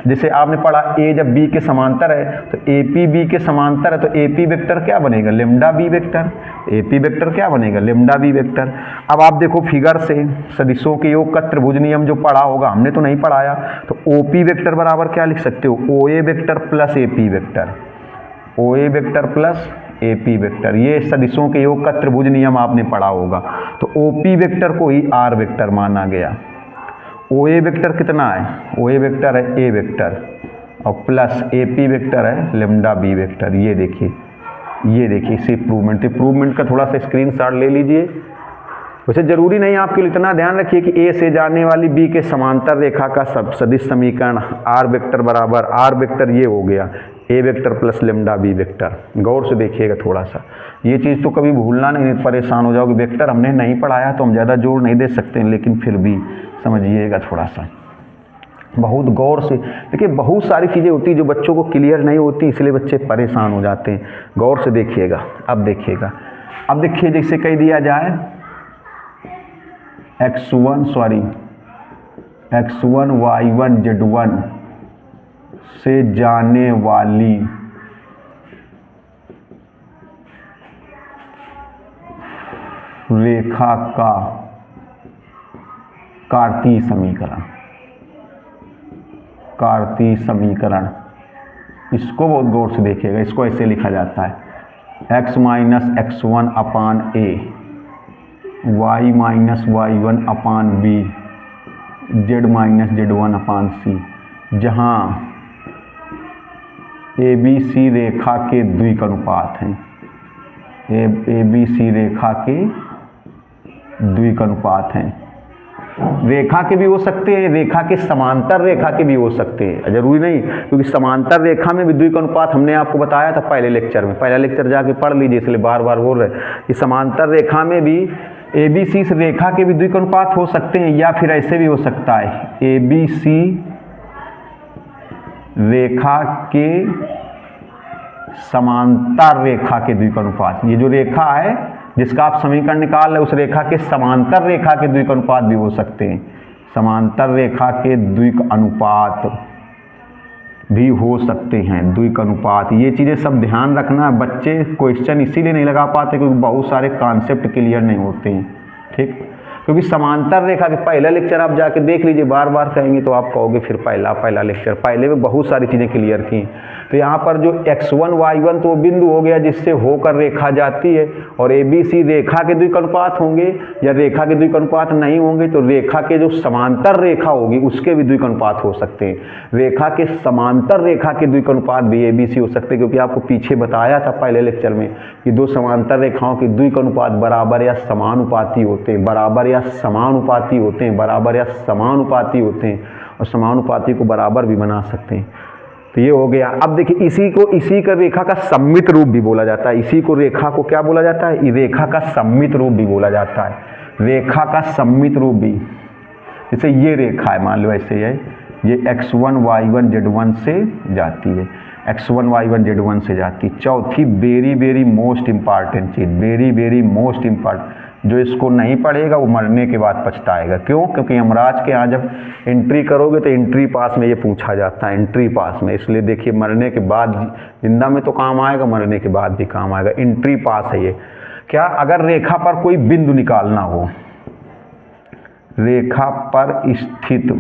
जिसे आपने पढ़ा A जब B के समांतर है तो AP B के समांतर है, तो AP वेक्टर क्या बनेगा, lambda B vector. AP vector क्या बनेगा, लेमडा B वेक्टर। अब आप देखो फिगर से सदिशों के योग का त्रिभुज नियम जो पढ़ा होगा, हमने तो नहीं पढ़ाया, तो OP वेक्टर बराबर क्या लिख सकते हो, OA vector plus AP vector, OA vector plus AP vector. ये सदिशों के योग का त्रिभुज नियम आपने पढ़ा होगा। तो OP वेक्टर को ही R वेक्टर माना गया। OA वेक्टर कितना है, OA वेक्टर है A वेक्टर और प्लस AP वेक्टर है लेमडा B वेक्टर। ये देखिए इसे प्रूवमेंट का थोड़ा सा स्क्रीनशॉट ले लीजिए। वैसे जरूरी नहीं, आपके लिए इतना ध्यान रखिए कि A से जाने वाली B के समांतर रेखा का सदिश समीकरण R वेक्टर बराबर R वेक्टर, ये हो गया A vector plus lambda B vector. गौर से देखिएगा थोड़ा सा, ये चीज़ तो कभी भूलना नहीं, परेशान हो जाओगे। वेक्टर हमने नहीं पढ़ाया तो हम ज़्यादा जोर नहीं दे सकते, लेकिन फिर भी समझिएगा थोड़ा सा, बहुत गौर से देखिए। बहुत सारी चीज़ें होती हैं जो बच्चों को क्लियर नहीं होती, इसलिए बच्चे परेशान हो जाते हैं। गौर से देखिएगा। अब देखिए जैसे कह दिया जाए x1 y1 z1 से जाने वाली रेखा का कार्तीय समीकरण, इसको बहुत गौर से देखिएगा। इसको ऐसे लिखा जाता है x minus x1 upon a, y minus y1 upon b, z minus z1 upon c, जहाँ ABC रेखा के द्विक अनुपात हैं। ABC रेखा के द्विक अनुपात हैं। रेखा के भी हो सकते हैं, रेखा के समांतर रेखा के भी हो सकते हैं, जरूरी नहीं, क्योंकि समांतर रेखा में भी द्विक अनुपात हमने आपको बताया था पहले लेक्चर में। पहला लेक्चर जाके पढ़ लीजिए, इसलिए बार बार बोल रहे कि समांतर रेखा में भी ABC रेखा के भी द्विक अनुपात हो सकते हैं, या फिर ऐसे भी हो सकता है ABC रेखा के समांतर रेखा के द्विक अनुपात। ये जो रेखा है जिसका आप समीकरण निकाल रहे, उस रेखा के समांतर रेखा के द्विक अनुपात भी हो सकते हैं। समांतर रेखा के द्विक अनुपात भी हो सकते हैं, द्विक अनुपात। ये चीज़ें सब ध्यान रखना। बच्चे क्वेश्चन इसीलिए नहीं लगा पाते क्योंकि बहुत सारे कॉन्सेप्ट क्लियर नहीं होते हैं, ठीक। क्योंकि समांतर रेखा के पहला लेक्चर आप जाके देख लीजिए, बार बार कहेंगे तो आप कहोगे फिर पहला लेक्चर, पहले में बहुत सारी चीज़ें क्लियर की। तो यहाँ पर जो x1 y1 तो वो बिंदु हो गया जिससे होकर रेखा जाती है, और ABC रेखा के द्विक अनुपात होंगे, या रेखा के द्विक अनुपात नहीं होंगे तो रेखा के जो समांतर रेखा होगी उसके भी द्विक अनुपात हो सकते हैं। रेखा के समांतर रेखा के द्विक अनुपात भी ABC हो सकते हैं, क्योंकि आपको पीछे बताया था पहले लेक्चर में कि दो समांतर रेखाओं के द्विक अनुपात बराबर या समानुपाती होते हैं, बराबर या समानुपाती होते हैं, बराबर या समानुपाती होते हैं, और समानुपाती को बराबर भी बना सकते हैं। तो ये हो गया। अब देखिए इसी का रेखा का सममित रूप भी बोला जाता है। इसी को रेखा को क्या बोला जाता है, रेखा का सममित रूप भी बोला जाता है। रेखा का सममित रूप भी, जैसे ये रेखा है, मान लो ऐसे है, ये x1 y1 z1 से जाती है, x1 y1 z1 से जाती है। चौथी वेरी वेरी मोस्ट इम्पॉर्टेंट चीज़, वेरी वेरी मोस्ट इम्पॉर्टेंट, जो इसको नहीं पढ़ेगा वो मरने के बाद पछताएगा। क्यों? क्योंकि यमराज के यहाँ जब एंट्री करोगे तो एंट्री पास में ये पूछा जाता है, एंट्री पास में। इसलिए देखिए मरने के बाद, जिंदा में तो काम आएगा, मरने के बाद भी काम आएगा। एंट्री पास है ये। क्या? अगर रेखा पर कोई बिंदु निकालना हो, रेखा पर स्थित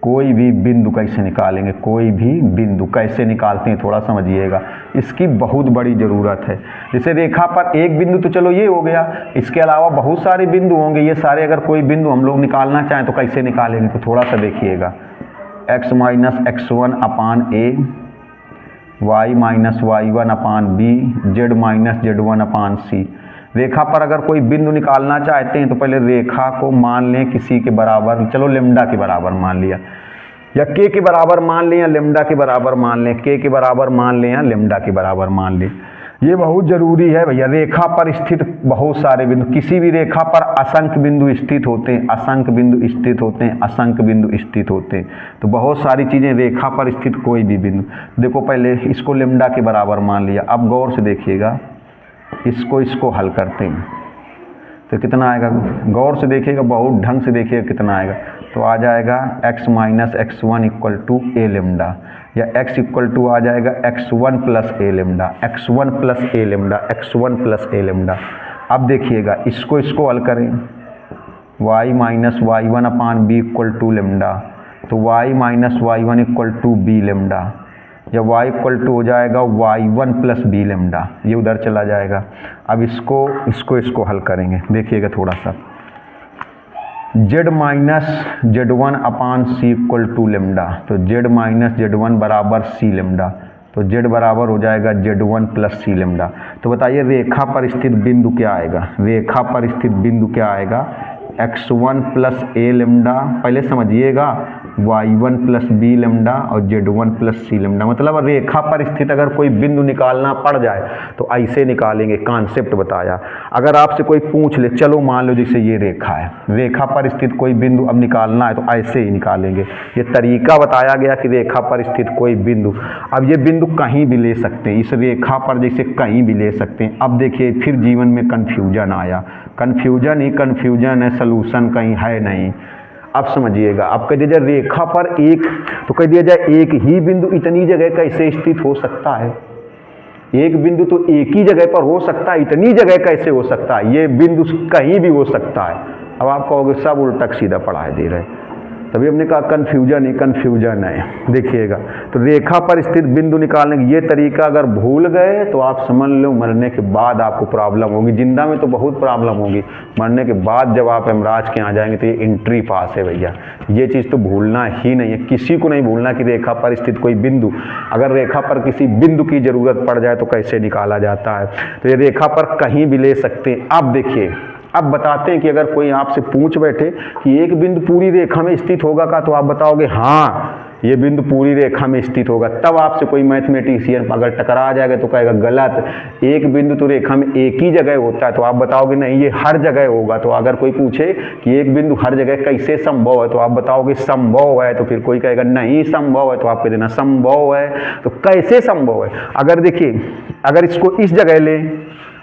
कोई भी बिंदु कैसे निकालेंगे, कोई भी बिंदु कैसे निकालते हैं थोड़ा समझिएगा, इसकी बहुत बड़ी ज़रूरत है। जैसे रेखा पर एक बिंदु तो चलो ये हो गया, इसके अलावा बहुत सारे बिंदु होंगे। ये सारे अगर कोई बिंदु हम लोग निकालना चाहें तो कैसे निकालेंगे, तो थोड़ा सा देखिएगा। x minus x1 upon a, y minus y1 upon b, z minus z1 upon c। रेखा पर अगर कोई बिंदु निकालना चाहते हैं तो पहले रेखा को मान लें किसी के बराबर, चलो लेमडा के बराबर मान लिया, या के के बराबर मान लें, या लेमडा के बराबर मान लें, के बराबर मान लें या लेमडा के बराबर मान लें। ये बहुत ज़रूरी है भैया। रेखा पर स्थित बहुत सारे बिंदु, किसी भी रेखा पर असंख्य बिंदु स्थित होते हैं, असंख्य बिंदु स्थित होते हैं, असंख्य बिंदु स्थित होते हैं। तो बहुत सारी चीज़ें, रेखा पर स्थित कोई भी बिंदु। देखो पहले इसको लेमडा के बराबर मान लिया। अब गौर से देखिएगा, इसको हल करते हैं तो कितना आएगा, गौर से देखिएगा, बहुत ढंग से देखिएगा कितना आएगा। तो आ जाएगा x minus x1 equal to A lambda, या x इक्वल टू आ जाएगा x1 plus A lambda, x1 plus A lambda, x1 plus A lambda. अब देखिएगा इसको हल करें, y minus y1 upon B equal to lambda, तो y minus y1 equal to B lambda, या y इक्वल टू हो जाएगा y1 प्लस बी लेमडा, ये उधर चला जाएगा। अब इसको हल करेंगे, देखिएगा थोड़ा सा। z minus z1 upon C equal to lambda, तो z माइनस z1 बराबर सी लेमडा, तो z बराबर हो जाएगा z1 प्लस सी लेमडा। तो बताइए रेखा पर स्थित बिंदु क्या आएगा, रेखा पर स्थित बिंदु क्या आएगा, x1 प्लस ए लेमडा, पहले समझिएगा, y1 प्लस बी लेमडा और z1 प्लस सी लेमडा। मतलब रेखा पर स्थित अगर कोई बिंदु निकालना पड़ जाए तो ऐसे निकालेंगे, कॉन्सेप्ट बताया। अगर आपसे कोई पूछ ले, चलो मान लो जैसे ये रेखा है, रेखा पर स्थित कोई बिंदु अब निकालना है तो ऐसे ही निकालेंगे। ये तरीका बताया गया कि रेखा पर स्थित कोई बिंदु, अब ये बिंदु कहीं भी ले सकते हैं, इस रेखा पर जैसे कहीं भी ले सकते हैं। अब देखिए फिर जीवन में कन्फ्यूजन आया, कन्फ्यूजन ही कन्फ्यूजन है, सलूशन कहीं है नहीं। अब समझिएगा, अब कह दिया जाए रेखा पर एक, तो कह दिया जाए एक ही बिंदु इतनी जगह कैसे स्थित हो सकता है, एक बिंदु तो एक ही जगह पर हो सकता है, इतनी जगह कैसे हो सकता है, ये बिंदु कहीं भी हो सकता है। अब आप कहोगे सब उल्टा सीधा पढ़ाई दे रहे, तभी हमने कहा कन्फ्यूजन ही कन्फ्यूजन है। देखिएगा, तो रेखा पर स्थित बिंदु निकालने का ये तरीका अगर भूल गए तो आप समझ लो मरने के बाद आपको प्रॉब्लम होगी। जिंदा में तो बहुत प्रॉब्लम होगी, मरने के बाद जब आप यमराज के यहाँ जाएंगे तो ये एंट्री पास है भैया। ये चीज़ तो भूलना ही नहीं है, किसी को नहीं भूलना कि रेखा पर स्थित कोई बिंदु, अगर रेखा पर किसी बिंदु की ज़रूरत पड़ जाए तो कैसे निकाला जाता है। तो ये रेखा पर कहीं भी ले सकते हैं। अब देखिए, अब बताते हैं कि अगर कोई आपसे पूछ बैठे कि एक बिंदु पूरी रेखा में स्थित होगा का, तो आप बताओगे हाँ ये बिंदु पूरी रेखा में स्थित होगा। तब आपसे कोई मैथमेटिशियन अगर टकरा जाएगा तो कहेगा गलत, एक बिंदु तो रेखा में एक ही जगह होता है, तो आप बताओगे नहीं ये हर जगह होगा। तो अगर कोई पूछे कि एक बिंदु हर जगह कैसे संभव है, तो आप बताओगे संभव है। तो फिर कोई कहेगा नहीं संभव है, तो आप कह देना संभव है। तो कैसे संभव है, अगर देखिए, अगर इसको इस जगह ले,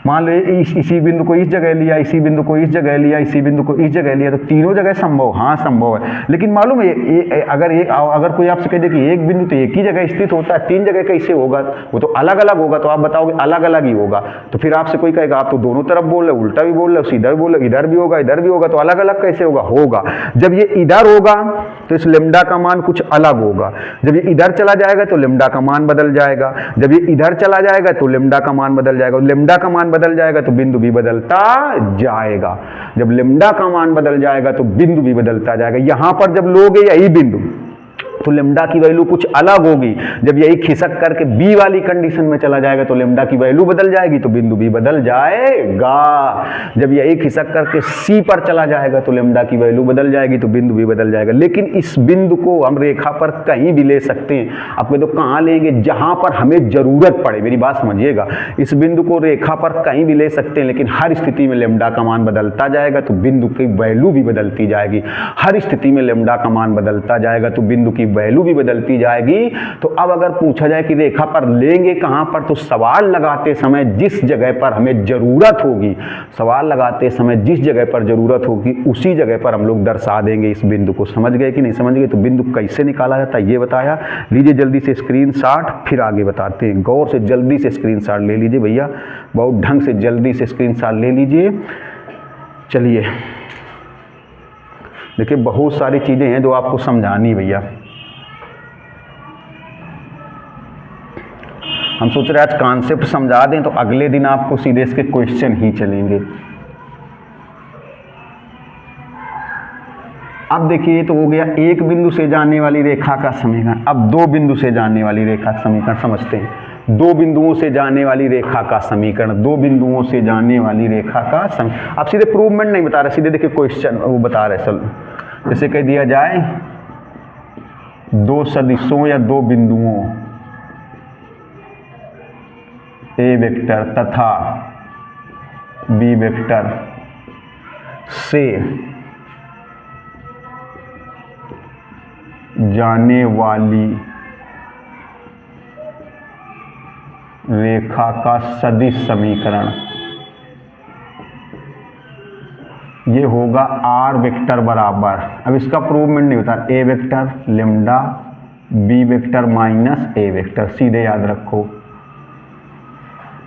मान लो इसी बिंदु को इस जगह लिया, इसी बिंदु को इस जगह लिया, इसी बिंदु को इस जगह लिया, तो तीनों जगह संभव, हाँ संभव है। लेकिन मालूम है अगर कोई आपसे कह दे कि एक बिंदु तो एक ही जगह स्थित होता है, तीन जगह कैसे होगा, वो तो अलग अलग होगा, तो आप बताओगे अलग अलग ही होगा। तो फिर आपसे कोई कहेगा आप तो दोनों तरफ बोल रहे, उल्टा भी बोल रहे, सीधा भी बोल रहे, इधर भी होगा इधर भी होगा, तो अलग अलग कैसे होगा, होगा। जब ये इधर होगा तो इस लेमडा का मान कुछ अलग होगा, जब ये इधर चला जाएगा तो लेमडा का मान बदल जाएगा, जब ये इधर चला जाएगा तो लेमडा का मान बदल जाएगा, लेमडा का मान बदल जाएगा तो बिंदु भी बदलता जाएगा। जब लेमडा का मान बदल जाएगा तो बिंदु भी बदलता जाएगा। यहां पर जब लोगे यही बिंदु, तो लेमडा की वैल्यू कुछ अलग होगी। जब यही खिसक करके बी वाली कंडीशन में चला जाएगा तो लेमडा की वैल्यू बदल जाएगी, तो बिंदु बी बदल जाएगा। जब यही खिसक करके सी पर चला जाएगा तो लेमडा की वैल्यू बदल जाएगी, तो बिंदु बी बदल जाएगा। लेकिन इस बिंदु को हम रेखा पर कहीं भी ले सकते हैं। आपको तो कहाँ लेंगे, जहां पर हमें जरूरत पड़े। मेरी बात समझिएगा, इस बिंदु को रेखा पर कहीं भी ले सकते हैं, लेकिन हर स्थिति में लेमडा का मान बदलता जाएगा तो बिंदु की वैल्यू भी बदलती जाएगी। हर स्थिति में लेमडा का मान बदलता जाएगा तो बिंदु की वैल्यू भी बदलती जाएगी। तो अब अगर पूछा जाए कि रेखा पर लेंगे कहां पर, तो सवाल लगाते समय जिस जगह पर हमें जरूरत होगी, सवाल लगाते समय जिस जगह पर जरूरत होगी उसी जगह पर हम लोग दर्शा देंगे इस बिंदु को। समझ गए कि नहीं समझ गए? तो बिंदु कैसे निकाला जाता है ये बताया। लीजिए जल्दी से स्क्रीनशॉट, फिर आगे बताते हैं। गौर से जल्दी से स्क्रीनशॉट ले लीजिए भैया, बहुत ढंग से जल्दी से स्क्रीनशॉट ले लीजिए। चलिए देखिए, बहुत सारी चीजें हैं जो आपको समझानी भैया। हम सोच रहे हैं आज कॉन्सेप्ट समझा दें तो अगले दिन आपको सीधे इसके क्वेश्चन ही चलेंगे। अब देखिए, तो हो गया एक बिंदु से जाने वाली रेखा का समीकरण। अब दो बिंदु से जाने वाली रेखा का समीकरण समझते हैं। दो बिंदुओं से जाने वाली रेखा का समीकरण, दो बिंदुओं से जाने वाली रेखा का समीकरण। आप सीधे प्रूवमेंट नहीं बता रहे, सीधे देखिए क्वेश्चन वो बता रहे। चलो जैसे कह दिया जाए, दो सदिशों या दो बिंदुओं ए वेक्टर तथा बी वेक्टर से जाने वाली रेखा का सदिश समीकरण, ये होगा आर वेक्टर बराबर, अब इसका प्रूवमेंट नहीं होता, a vector lambda B vector minus a vector. सीधे याद रखो।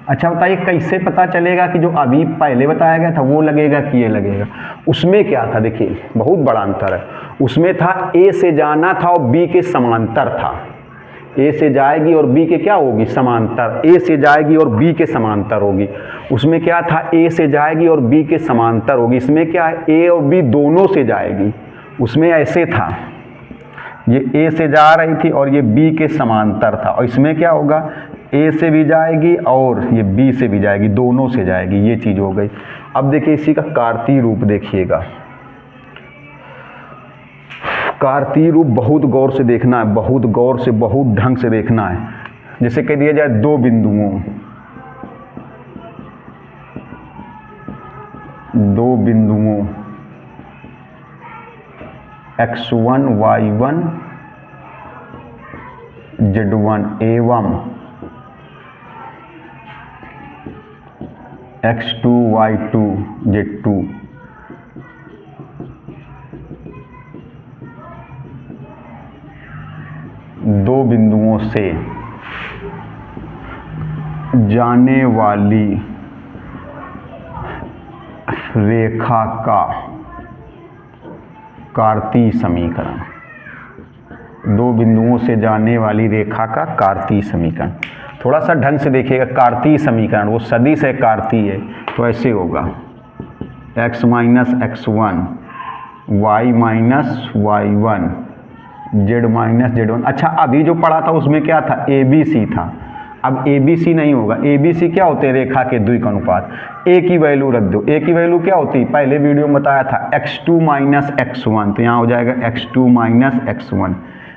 अच्छा बताइए, कैसे पता चलेगा कि जो अभी पहले बताया गया था वो लगेगा कि ये लगेगा? उसमें क्या था, देखिए बहुत बड़ा अंतर है। उसमें था ए से जाना था और बी के समांतर था। ए से जाएगी और बी के क्या होगी, समांतर। ए से जाएगी और बी के समांतर होगी। उसमें क्या था, ए से जाएगी और बी के समांतर होगी। इसमें क्या है, ए और बी दोनों से जाएगी। उसमें ऐसे था, ये ए से जा रही थी और ये बी के समांतर था। और इसमें क्या होगा, ए से भी जाएगी और ये बी से भी जाएगी, दोनों से जाएगी। ये चीज हो गई। अब देखिए इसी का कार्तीय रूप देखिएगा। कार्तीय रूप बहुत गौर से देखना है, बहुत गौर से, बहुत ढंग से देखना है। जैसे कह दिया जाए दो बिंदुओं x1 y1 z1 एवं x2 y2 z2 दो बिंदुओं से जाने वाली रेखा का कार्तीय समीकरण, दो बिंदुओं से जाने वाली रेखा का कार्तीय समीकरण। थोड़ा सा ढंग से देखिएगा, कार्तीय समीकरण वो सदिश है, कार्तीय है, तो ऐसे होगा x minus x1 y minus y1 z minus z1। अच्छा अभी जो पढ़ा था उसमें क्या था, ए बी सी था। अब ए बी सी नहीं होगा। ए बी सी क्या होते हैं, रेखा के द्विक अनुपात। ए की वैल्यू रख दो। ए की वैल्यू क्या होती है, पहले वीडियो में बताया था x2 माइनस x1, तो यहाँ हो जाएगा x2 माइनस x1।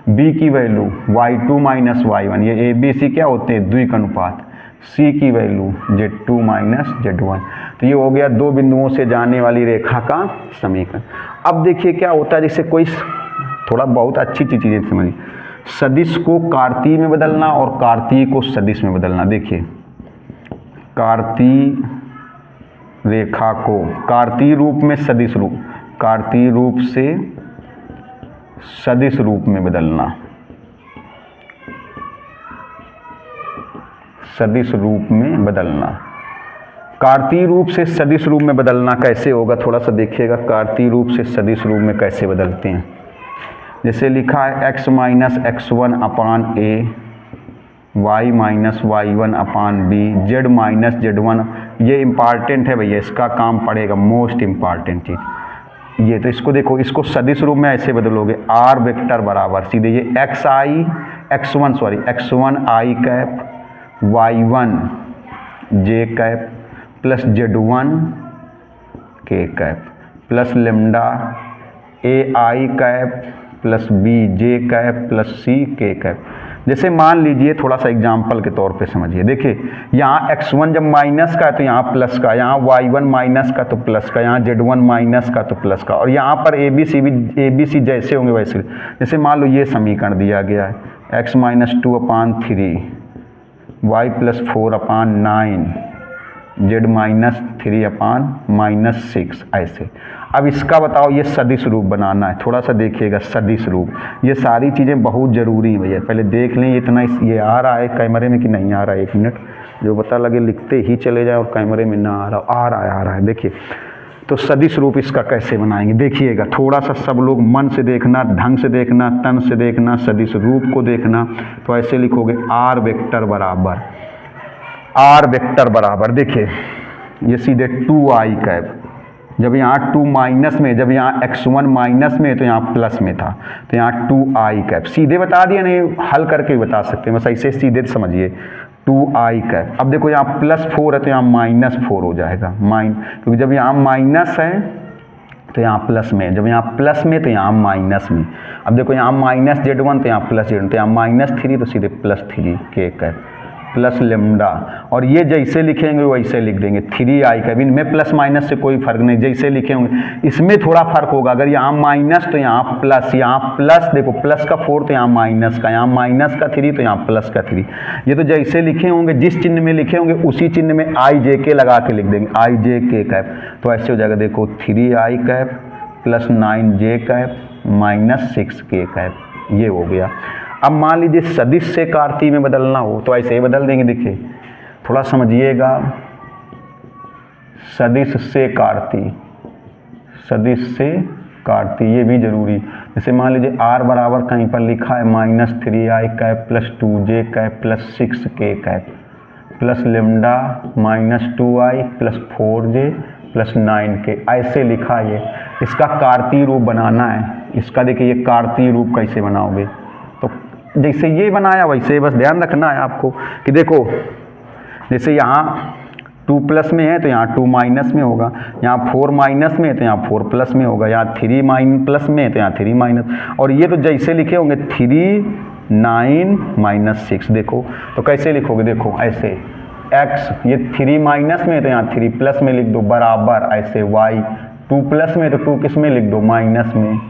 बी की वैल्यू y2 माइनस y1, ये ए बी सी क्या होते हैं, द्विक अनुपात। सी की वैल्यू z2 माइनस z1। तो ये हो गया दो बिंदुओं से जाने वाली रेखा का समीकरण। अब देखिए क्या होता है, जैसे कोई थोड़ा बहुत अच्छी चीज़ें समझिए, सदिश को कार्तीय में बदलना और कार्तीय को सदिश में बदलना। देखिए कार्तीय रेखा को कार्तीय रूप में सदिश रूप, कार्तीय रूप से सदिश रूप में बदलना, सदिश रूप में बदलना। कार्तीय रूप से सदिश रूप में बदलना कैसे होगा, थोड़ा सा देखिएगा। कार्तीय रूप से सदिश रूप में कैसे बदलते हैं, जैसे लिखा है x माइनस x1 अपान ए, y minus y1 upon B, z minus z1। ये इम्पॉर्टेंट है भैया, इसका काम पड़ेगा, मोस्ट इम्पॉर्टेंट चीज़। ये तो इसको देखो, इसको सदिश रूप में ऐसे बदलोगे, आर वेक्टर बराबर सीधे ये x1 i cap y1 j cap plus z1 k cap plus lambda a i cap plus b j cap plus c k cap. जैसे मान लीजिए, थोड़ा सा एग्जाम्पल के तौर पे समझिए, देखिए यहाँ x1 जब माइनस का है तो यहाँ प्लस का, यहाँ y1 माइनस का तो प्लस का, यहाँ z1 माइनस का तो प्लस का, और यहाँ पर ए बी सी जैसे होंगे वैसे। जैसे मान लो ये समीकरण दिया गया है x - 2/3 y + 4/9 z - 3/-6 ऐसे। अब इसका बताओ, ये सदिश रूप बनाना है, थोड़ा सा देखिएगा सदिश रूप। ये सारी चीज़ें बहुत ज़रूरी है भैया, पहले देख लें इतना ये आ रहा है कैमरे में कि नहीं आ रहा है। 1 मिनट, जो पता लगे लिखते ही चले जाए और कैमरे में ना आ रहा है। देखिए तो सदिश रूप इसका कैसे बनाएंगे, देखिएगा थोड़ा सा सब लोग मन से देखना, ढंग से देखना, तन से देखना, सदिश रूप को देखना। तो ऐसे लिखोगे आर वेक्टर बराबर देखिए ये सीधे 2i कैप, जब यहाँ 2 माइनस में, जब यहाँ x1 माइनस में तो यहाँ प्लस में था, तो यहाँ 2i कैप सीधे बता दिया, नहीं हल करके भी बता सकते हैं, बस ऐसे सीधे समझिए 2i कैप। अब देखो यहाँ +4 है तो यहाँ -4 हो जाएगा, क्योंकि जब यहाँ माइनस है तो यहाँ प्लस में, जब यहाँ प्लस में तो यहाँ माइनस में। अब देखो यहाँ -z1 तो यहाँ +z1, तो यहाँ -3 तो सीधे +3 के कैप प्लस लेमडा, और ये जैसे लिखेंगे वैसे लिख देंगे 3i कैप। इनमें प्लस माइनस से कोई फर्क नहीं, जैसे लिखेंगे। इसमें थोड़ा फर्क होगा, अगर यहाँ माइनस तो यहाँ प्लस, यहाँ प्लस देखो प्लस का 4 तो यहाँ माइनस का, यहाँ माइनस का 3 तो यहाँ प्लस का 3। ये तो जैसे लिखे होंगे, जिस चिन्ह में लिखे होंगे उसी चिन्ह में i j k लगा के लिख देंगे, i j k कैप। तो ऐसे हो जाएगा, देखो 3i cap plus 9j cap -6 k cap, ये हो गया। अब मान लीजिए सदिश से कार्तीय में बदलना हो तो ऐसे ही बदल देंगे। देखिए थोड़ा समझिएगा, सदिश से कार्तीय ये भी जरूरी। जैसे मान लीजिए r बराबर कहीं पर लिखा है -3i cap plus 2j cap plus 6k cap plus lambda -2i plus 4j plus 9k, ऐसे लिखा है। इसका कार्तीय रूप बनाना है। इसका देखिए ये कार्तीय रूप कैसे बनाओगे, तो जैसे ये बनाया वैसे, बस ध्यान रखना है आपको कि देखो जैसे यहाँ 2 प्लस में है तो यहाँ 2 माइनस में होगा, यहाँ 4 माइनस में है तो यहाँ 4 प्लस में होगा, यहाँ 3 प्लस में है तो यहाँ 3 माइनस, और ये तो जैसे लिखे होंगे 3 9 -6। देखो तो कैसे लिखोगे, देखो ऐसे x, ये 3 माइनस में है तो यहाँ 3 प्लस में लिख दो, बराबर ऐसे y 2 प्लस में तो 2 किस में लिख दो, माइनस में,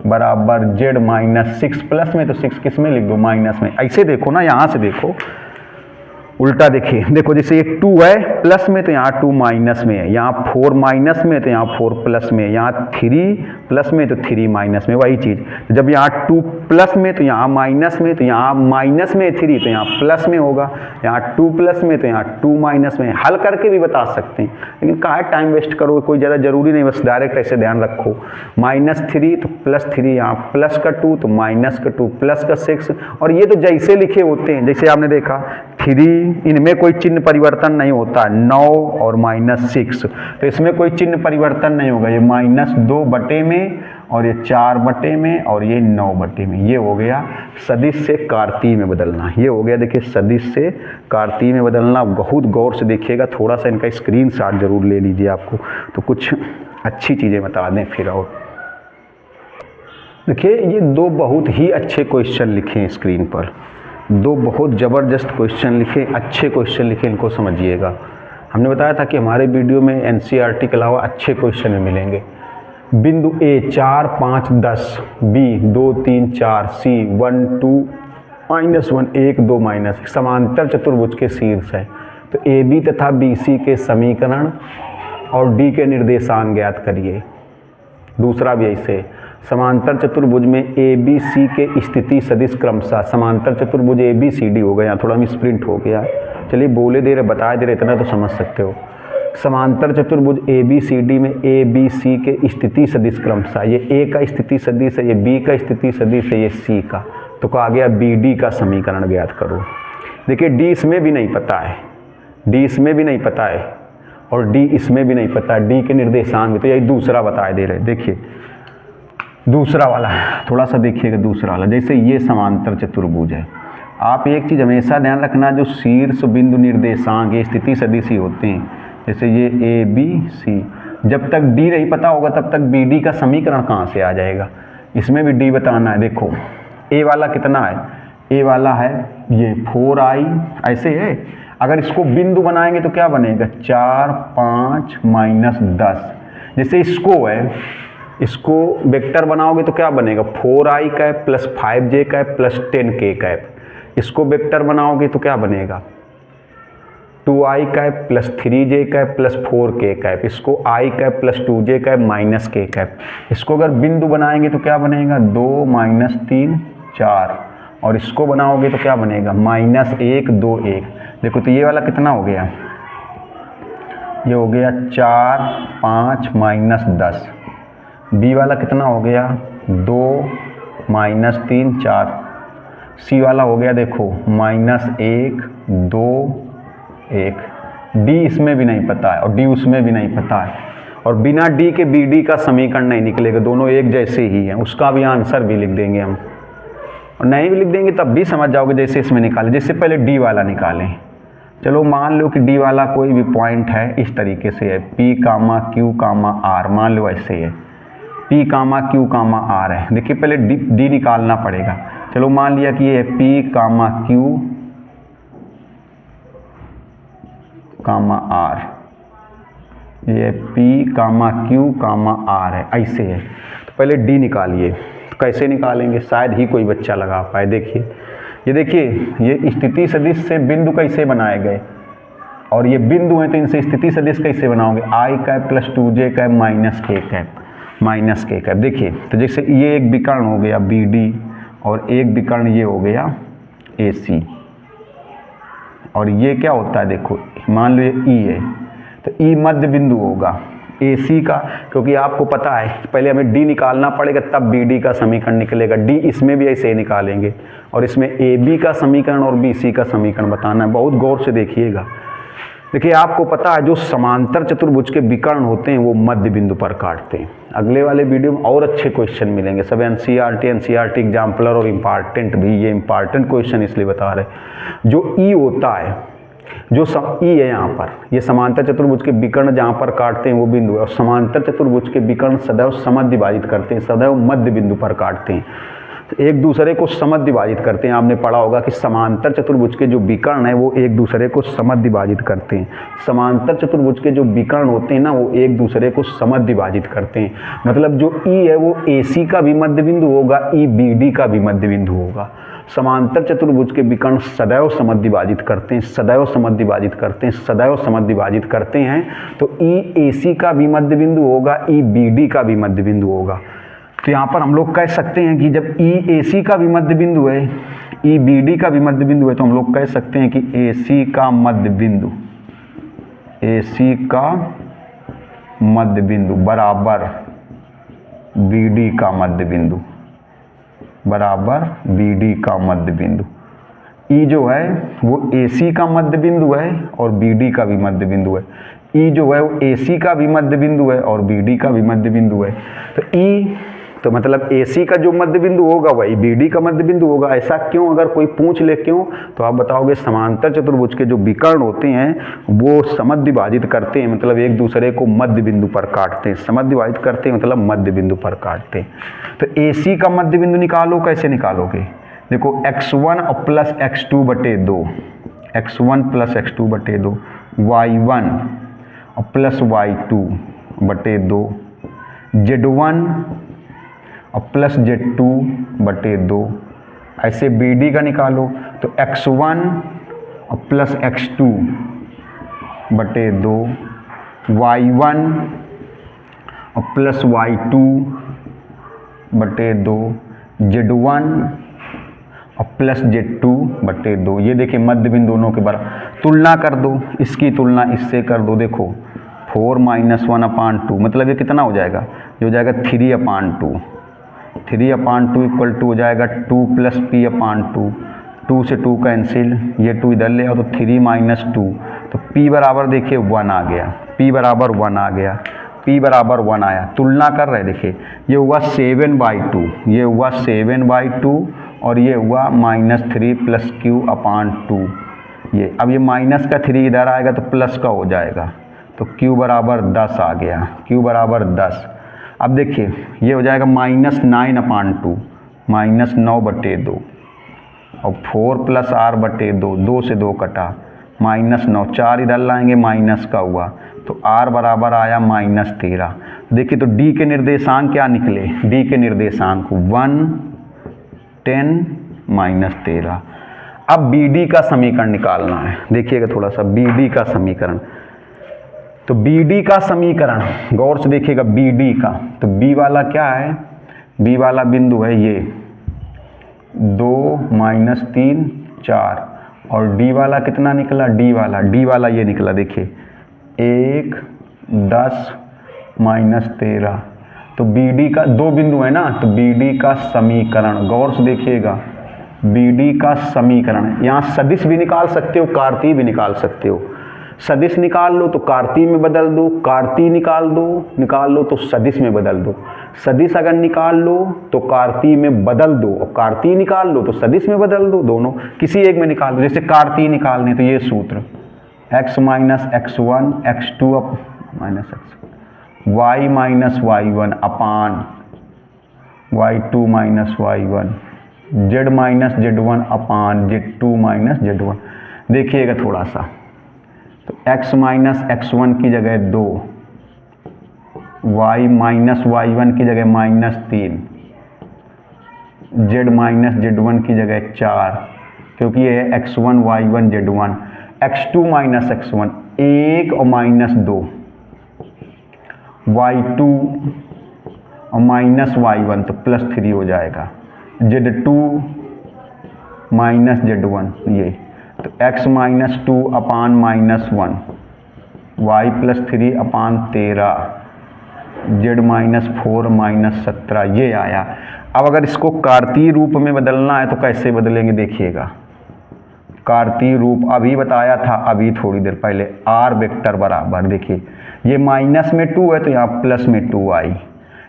बराबर z -6 प्लस में तो 6 किस में लिख दो, माइनस में। ऐसे देखो ना, यहाँ से देखो उल्टा देखिए, देखो जैसे ये 2 है प्लस में तो यहाँ 2 माइनस में है, यहाँ 4 माइनस में तो यहाँ 4 प्लस में, यहाँ 3 प्लस में तो 3 माइनस में, वही चीज़। जब यहाँ 2 प्लस में तो यहाँ माइनस में, तो यहाँ माइनस में 3 तो यहाँ प्लस में होगा, यहाँ 2 प्लस में तो यहाँ 2 माइनस में। हल करके भी बता सकते हैं, लेकिन कहाँ टाइम वेस्ट करोगे, कोई ज़्यादा जरूरी नहीं, बस डायरेक्ट ऐसे ध्यान रखो। -3 तो +3, यहाँ प्लस का 2 तो माइनस का 2 प्लस का 6, और ये तो जैसे लिखे होते हैं, जैसे आपने देखा 3, इनमें कोई चिन्ह परिवर्तन नहीं होता, 9 और -6, तो इसमें कोई चिन्ह परिवर्तन नहीं होगा। ये -2 बटे में और ये 4 बटे में और ये 9 बटे में, ये हो गया सदिश से कार्तीय में बदलना। ये हो गया देखिए सदिश से कार्तीय में बदलना। बहुत गौर से देखिएगा, थोड़ा सा इनका स्क्रीनशॉट जरूर ले लीजिए आपको, तो कुछ अच्छी चीज़ें बता दें फिर। और देखिए ये 2 बहुत ही अच्छे क्वेश्चन लिखे हैं स्क्रीन पर, 2 बहुत ज़बरदस्त क्वेश्चन लिखे, अच्छे क्वेश्चन लिखे, इनको समझिएगा। हमने बताया था कि हमारे वीडियो में एनसीईआरटी के अलावा अच्छे क्वेश्चन मिलेंगे। बिंदु ए 4 5 10, बी 2 3 4, सी 1 2 -1 1 2 -1 समांतर चतुर्भुज के शीर्ष है, तो ए बी तथा बी सी के समीकरण और डी के निर्देशांक ज्ञात करिए। दूसरा भी ऐसे, समांतर चतुर्भुज में ए बी सी के स्थिति सदिश क्रमशः, समांतर चतुर्भुज ए बी सी डी हो गया, यहाँ थोड़ा मिसप्रिंट हो गया, चलिए बोले दे रहे बता दे रहे, इतना तो समझ सकते हो। समांतर चतुर्भुज ए बी सी डी में ए बी सी के स्थिति सदिश क्रमशः, ये ए का स्थिति सदिश है, ये बी का स्थिति सदिश है, ये सी का, तो कहा गया बी डी का समीकरण ज्ञात करो। देखिए डी इसमें भी नहीं पता है, डी इसमें भी नहीं पता है, और डी इसमें भी नहीं पता, डी के निर्देशांक भी, तो यही दूसरा बताए दे रहे। देखिए दूसरा वाला थोड़ा सा देखिएगा, दूसरा वाला जैसे ये समांतर चतुर्भुज है। आप एक चीज़ हमेशा ध्यान रखना, जो शीर्ष बिंदु निर्देशांक ये स्थिति सदिश ही होते हैं, जैसे ये ए बी सी, जब तक डी नहीं पता होगा तब तक बी डी का समीकरण कहाँ से आ जाएगा। इसमें भी डी बताना है। देखो ए वाला कितना है, ए वाला है ये 4i, ऐसे है। अगर इसको बिंदु बनाएंगे तो क्या बनेगा, 4 5 -10। जैसे इसको है, इसको वेक्टर बनाओगे तो क्या बनेगा, 4i cap plus 5j cap plus 10k cap. इसको वेक्टर बनाओगे तो क्या बनेगा, 2i cap plus 3j cap plus 4k cap. इसको i cap plus 2j cap minus k cap. इसको अगर बिंदु बनाएंगे तो क्या बनेगा, 2 -3 4। और इसको बनाओगे तो क्या बनेगा, -1 2 1। देखो तो ये वाला कितना हो गया, ये हो गया 4 5 -10। बी वाला कितना हो गया, 2 -3 4। सी वाला हो गया देखो -1 2 1। डी इसमें भी नहीं पता है और डी उसमें भी नहीं पता है, और बिना डी के बी डी का समीकरण नहीं निकलेगा, दोनों एक जैसे ही हैं। उसका भी आंसर भी लिख देंगे हम, और नहीं भी लिख देंगे तब भी समझ जाओगे जैसे इसमें निकालें। जैसे पहले डी वाला निकालें, चलो मान लो कि डी वाला कोई भी पॉइंट है, इस तरीके से है, P, Q, R, मान लो ऐसे है, P, Q, R है। देखिए पहले डी निकालना पड़ेगा। चलो मान लिया कि ये है P, Q, R, ये P, Q, R है, ऐसे है। तो पहले डी निकालिए। तो कैसे निकालेंगे, शायद ही कोई बच्चा लगा पाए। देखिए ये देखिए, ये स्थिति सदिश से बिंदु कैसे बनाए गए, और ये बिंदु हैं तो इनसे स्थिति सदिश कैसे बनाओगे, i cap plus 2j cap minus k cap. देखिए तो जैसे ये एक विकर्ण हो गया BD, और एक विकर्ण ये हो गया AC, और ये क्या होता है, देखो मान लो ये E है, तो E मध्य बिंदु होगा AC का, क्योंकि आपको पता है पहले हमें D निकालना पड़ेगा तब BD का समीकरण निकलेगा। D इसमें भी ऐसे ही निकालेंगे, और इसमें AB का समीकरण और BC का समीकरण बताना है, बहुत गौर से देखिएगा। देखिए आपको पता है जो समांतर चतुर्भुज के विकर्ण होते हैं वो मध्य बिंदु पर काटते हैं। अगले वाले वीडियो में और अच्छे क्वेश्चन मिलेंगे, सब NCERT एग्जाम्पलर और इम्पॉर्टेंट भी। ये इम्पॉर्टेंट क्वेश्चन इसलिए बता रहे, जो E होता है, जो E है यहाँ पर, ये समांतर चतुर्भुज के विकर्ण जहाँ पर काटते हैं वो बिंदु है, और समांतर चतुर्भुज के विकर्ण सदैव समद्विभाजित विभाजित करते हैं, सदैव मध्य बिंदु पर काटते हैं, एक दूसरे को समद्विभाजित विभाजित करते हैं। आपने पढ़ा होगा कि समांतर चतुर्भुज के जो विकर्ण है वो एक दूसरे को समद्विभाजित विभाजित करते हैं। समांतर चतुर्भुज के जो विकर्ण होते हैं ना, वो एक दूसरे को समद्विभाजित विभाजित करते हैं। मतलब जो E है वो AC का भी मध्य बिंदु होगा, E BD का भी मध्य बिंदु होगा। समांतर चतुर्भुज के विकर्ण सदैव समद्विभाजित विभाजित करते हैं, सदैव समद्विभाजित विभाजित करते हैं, सदैव समद्विभाजित विभाजित करते हैं। तो E AC का भी मध्य बिंदु होगा, E BD का भी मध्य बिंदु होगा। तो यहाँ पर हम लोग कह सकते हैं कि जब E AC का भी मध्य बिंदु है, E BD का भी मध्य बिंदु है, तो हम लोग कह सकते हैं कि AC का मध्य बिंदु, AC का मध्य बिंदु बराबर BD का मध्य बिंदु, बराबर BD का मध्य बिंदु। E जो है वो AC का मध्य बिंदु है और BD का भी मध्य बिंदु है। E जो है वो AC का भी मध्य बिंदु है और BD का भी मध्य बिंदु है। तो E तो मतलब AC का जो मध्य बिंदु होगा वही BD का मध्य बिंदु होगा। ऐसा क्यों, अगर कोई पूछ ले क्यों, तो आप बताओगे समांतर चतुर्भुज के जो विकर्ण होते हैं वो समद्विभाजित विभाजित करते हैं, मतलब एक दूसरे को मध्य बिंदु पर काटते हैं। समद्विभाजित विभाजित करते हैं मतलब मध्य बिंदु पर काटते हैं। तो AC का मध्य बिंदु निकालो, कैसे निकालोगे, देखो x1 प्लस x2 बटे 2, x1 प्लस x2 बटे 2, y1 प्लस y2 बटे 2, z1 प्लस z2 बटे 2। ऐसे BD का निकालो तो x1 प्लस x2 बटे 2, y1 प्लस y2 बटे 2, z1 प्लस z2 बटे 2। ये देखिए मध्य बिंदु दोनों के बराबर। तुलना कर दो, इसकी तुलना इससे कर दो, देखो 4 - 1/2, मतलब ये कितना हो जाएगा, ये हो जाएगा 3/2। 3/2 इक्वल टू हो जाएगा 2 प्लस p/2। 2 से 2 कैंसिल, ये 2 इधर ले आओ तो 3 - 2, तो p बराबर देखिए 1 आ गया। P बराबर 1 आ गया, P बराबर 1 आया। तुलना कर रहे देखिए, ये हुआ 7/2, ये हुआ 7/2 और ये हुआ -3 + Q/2। ये अब ये माइनस का 3 इधर आएगा तो प्लस का हो जाएगा, तो Q बराबर 10 आ गया, Q बराबर 10। अब देखिए ये हो जाएगा -9/2, -9/2 और 4 + R/2, 2 से 2 कटा, -9, 4 इधर लाएंगे माइनस का हुआ, तो R बराबर आया -13। देखिए तो D के निर्देशांक क्या निकले, D के निर्देशांक 1, 10, -13। अब BD का समीकरण निकालना है, देखिएगा थोड़ा सा BD का समीकरण। तो BD का समीकरण गौर से देखिएगा, BD का, तो B वाला क्या है, B वाला बिंदु है ये 2, -3, 4 और D वाला कितना निकला, D वाला ये निकला देखिए 1, 10, -13। तो BD का 2 बिंदु है ना, तो BD का समीकरण गौर से देखिएगा, BD का समीकरण, यहाँ सदिश भी निकाल सकते हो, कार्तीय भी निकाल सकते हो। सदिश निकाल लो तो कार्तीय में बदल दो, कार्तीय निकाल लो तो सदिश में बदल दो। सदिश अगर निकाल लो तो कार्तीय में बदल दो, और कार्तीय निकाल लो तो सदिश में बदल दो, दोनों किसी एक में निकाल दो। जैसे कार्तीय निकालने तो ये सूत्र x - x1 x2 - x y - y1 अपान y2 - y1 z - z1 अपान z2 - z1। देखिएगा थोड़ा सा, तो x - x1 की जगह 2, y - y1 की जगह -3, z - z1 की जगह 4, क्योंकि ये है x1 y1 z1, x2 - x1 1 और -2, y2 और -y1 तो +3 हो जाएगा, z2 - z1 ये, तो x - 2 अपान -1, y +3 अपान 13, z -4 -17 ये आया। अब अगर इसको कार्तीय रूप में बदलना है तो कैसे बदलेंगे, देखिएगा कार्तीय रूप अभी बताया था, अभी थोड़ी देर पहले, r वेक्टर बराबर, देखिए ये माइनस में 2 है तो यहाँ प्लस में 2i,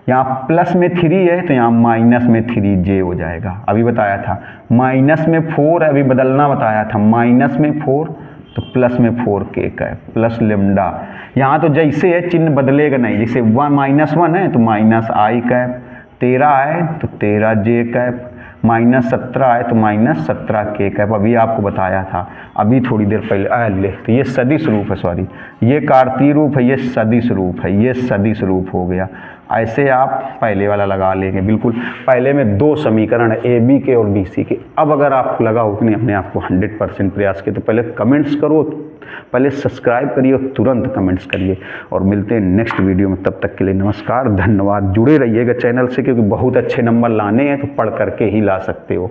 यहाँ प्लस में 3 है तो यहाँ माइनस में 3j हो जाएगा। अभी बताया था माइनस में 4 है, अभी बदलना बताया था, माइनस में 4 तो प्लस में 4k का प्लस लेमडा। यहाँ तो जैसे है चिन्ह बदलेगा नहीं, जैसे -1 है तो -i कैप, 13 है तो 13j कैप, -17 है तो -17k कैप। अभी आपको बताया था, अभी थोड़ी देर पहले ले, तो ये सदिश रूप है, सॉरी ये कार्तीय रूप है, ये सदिश रूप है, ये सदिश रूप हो गया। ऐसे आप पहले वाला लगा लेंगे, बिल्कुल पहले में 2 समीकरण है AB के और BC के। अब अगर आपको लगा हो कि नहीं अपने आप को 100% प्रयास किया तो पहले कमेंट्स करो, पहले सब्सक्राइब करिए और तुरंत कमेंट्स करिए, और मिलते हैं नेक्स्ट वीडियो में। तब तक के लिए नमस्कार, धन्यवाद। जुड़े रहिएगा चैनल से, क्योंकि बहुत अच्छे नंबर लाने हैं तो पढ़ करके ही ला सकते हो।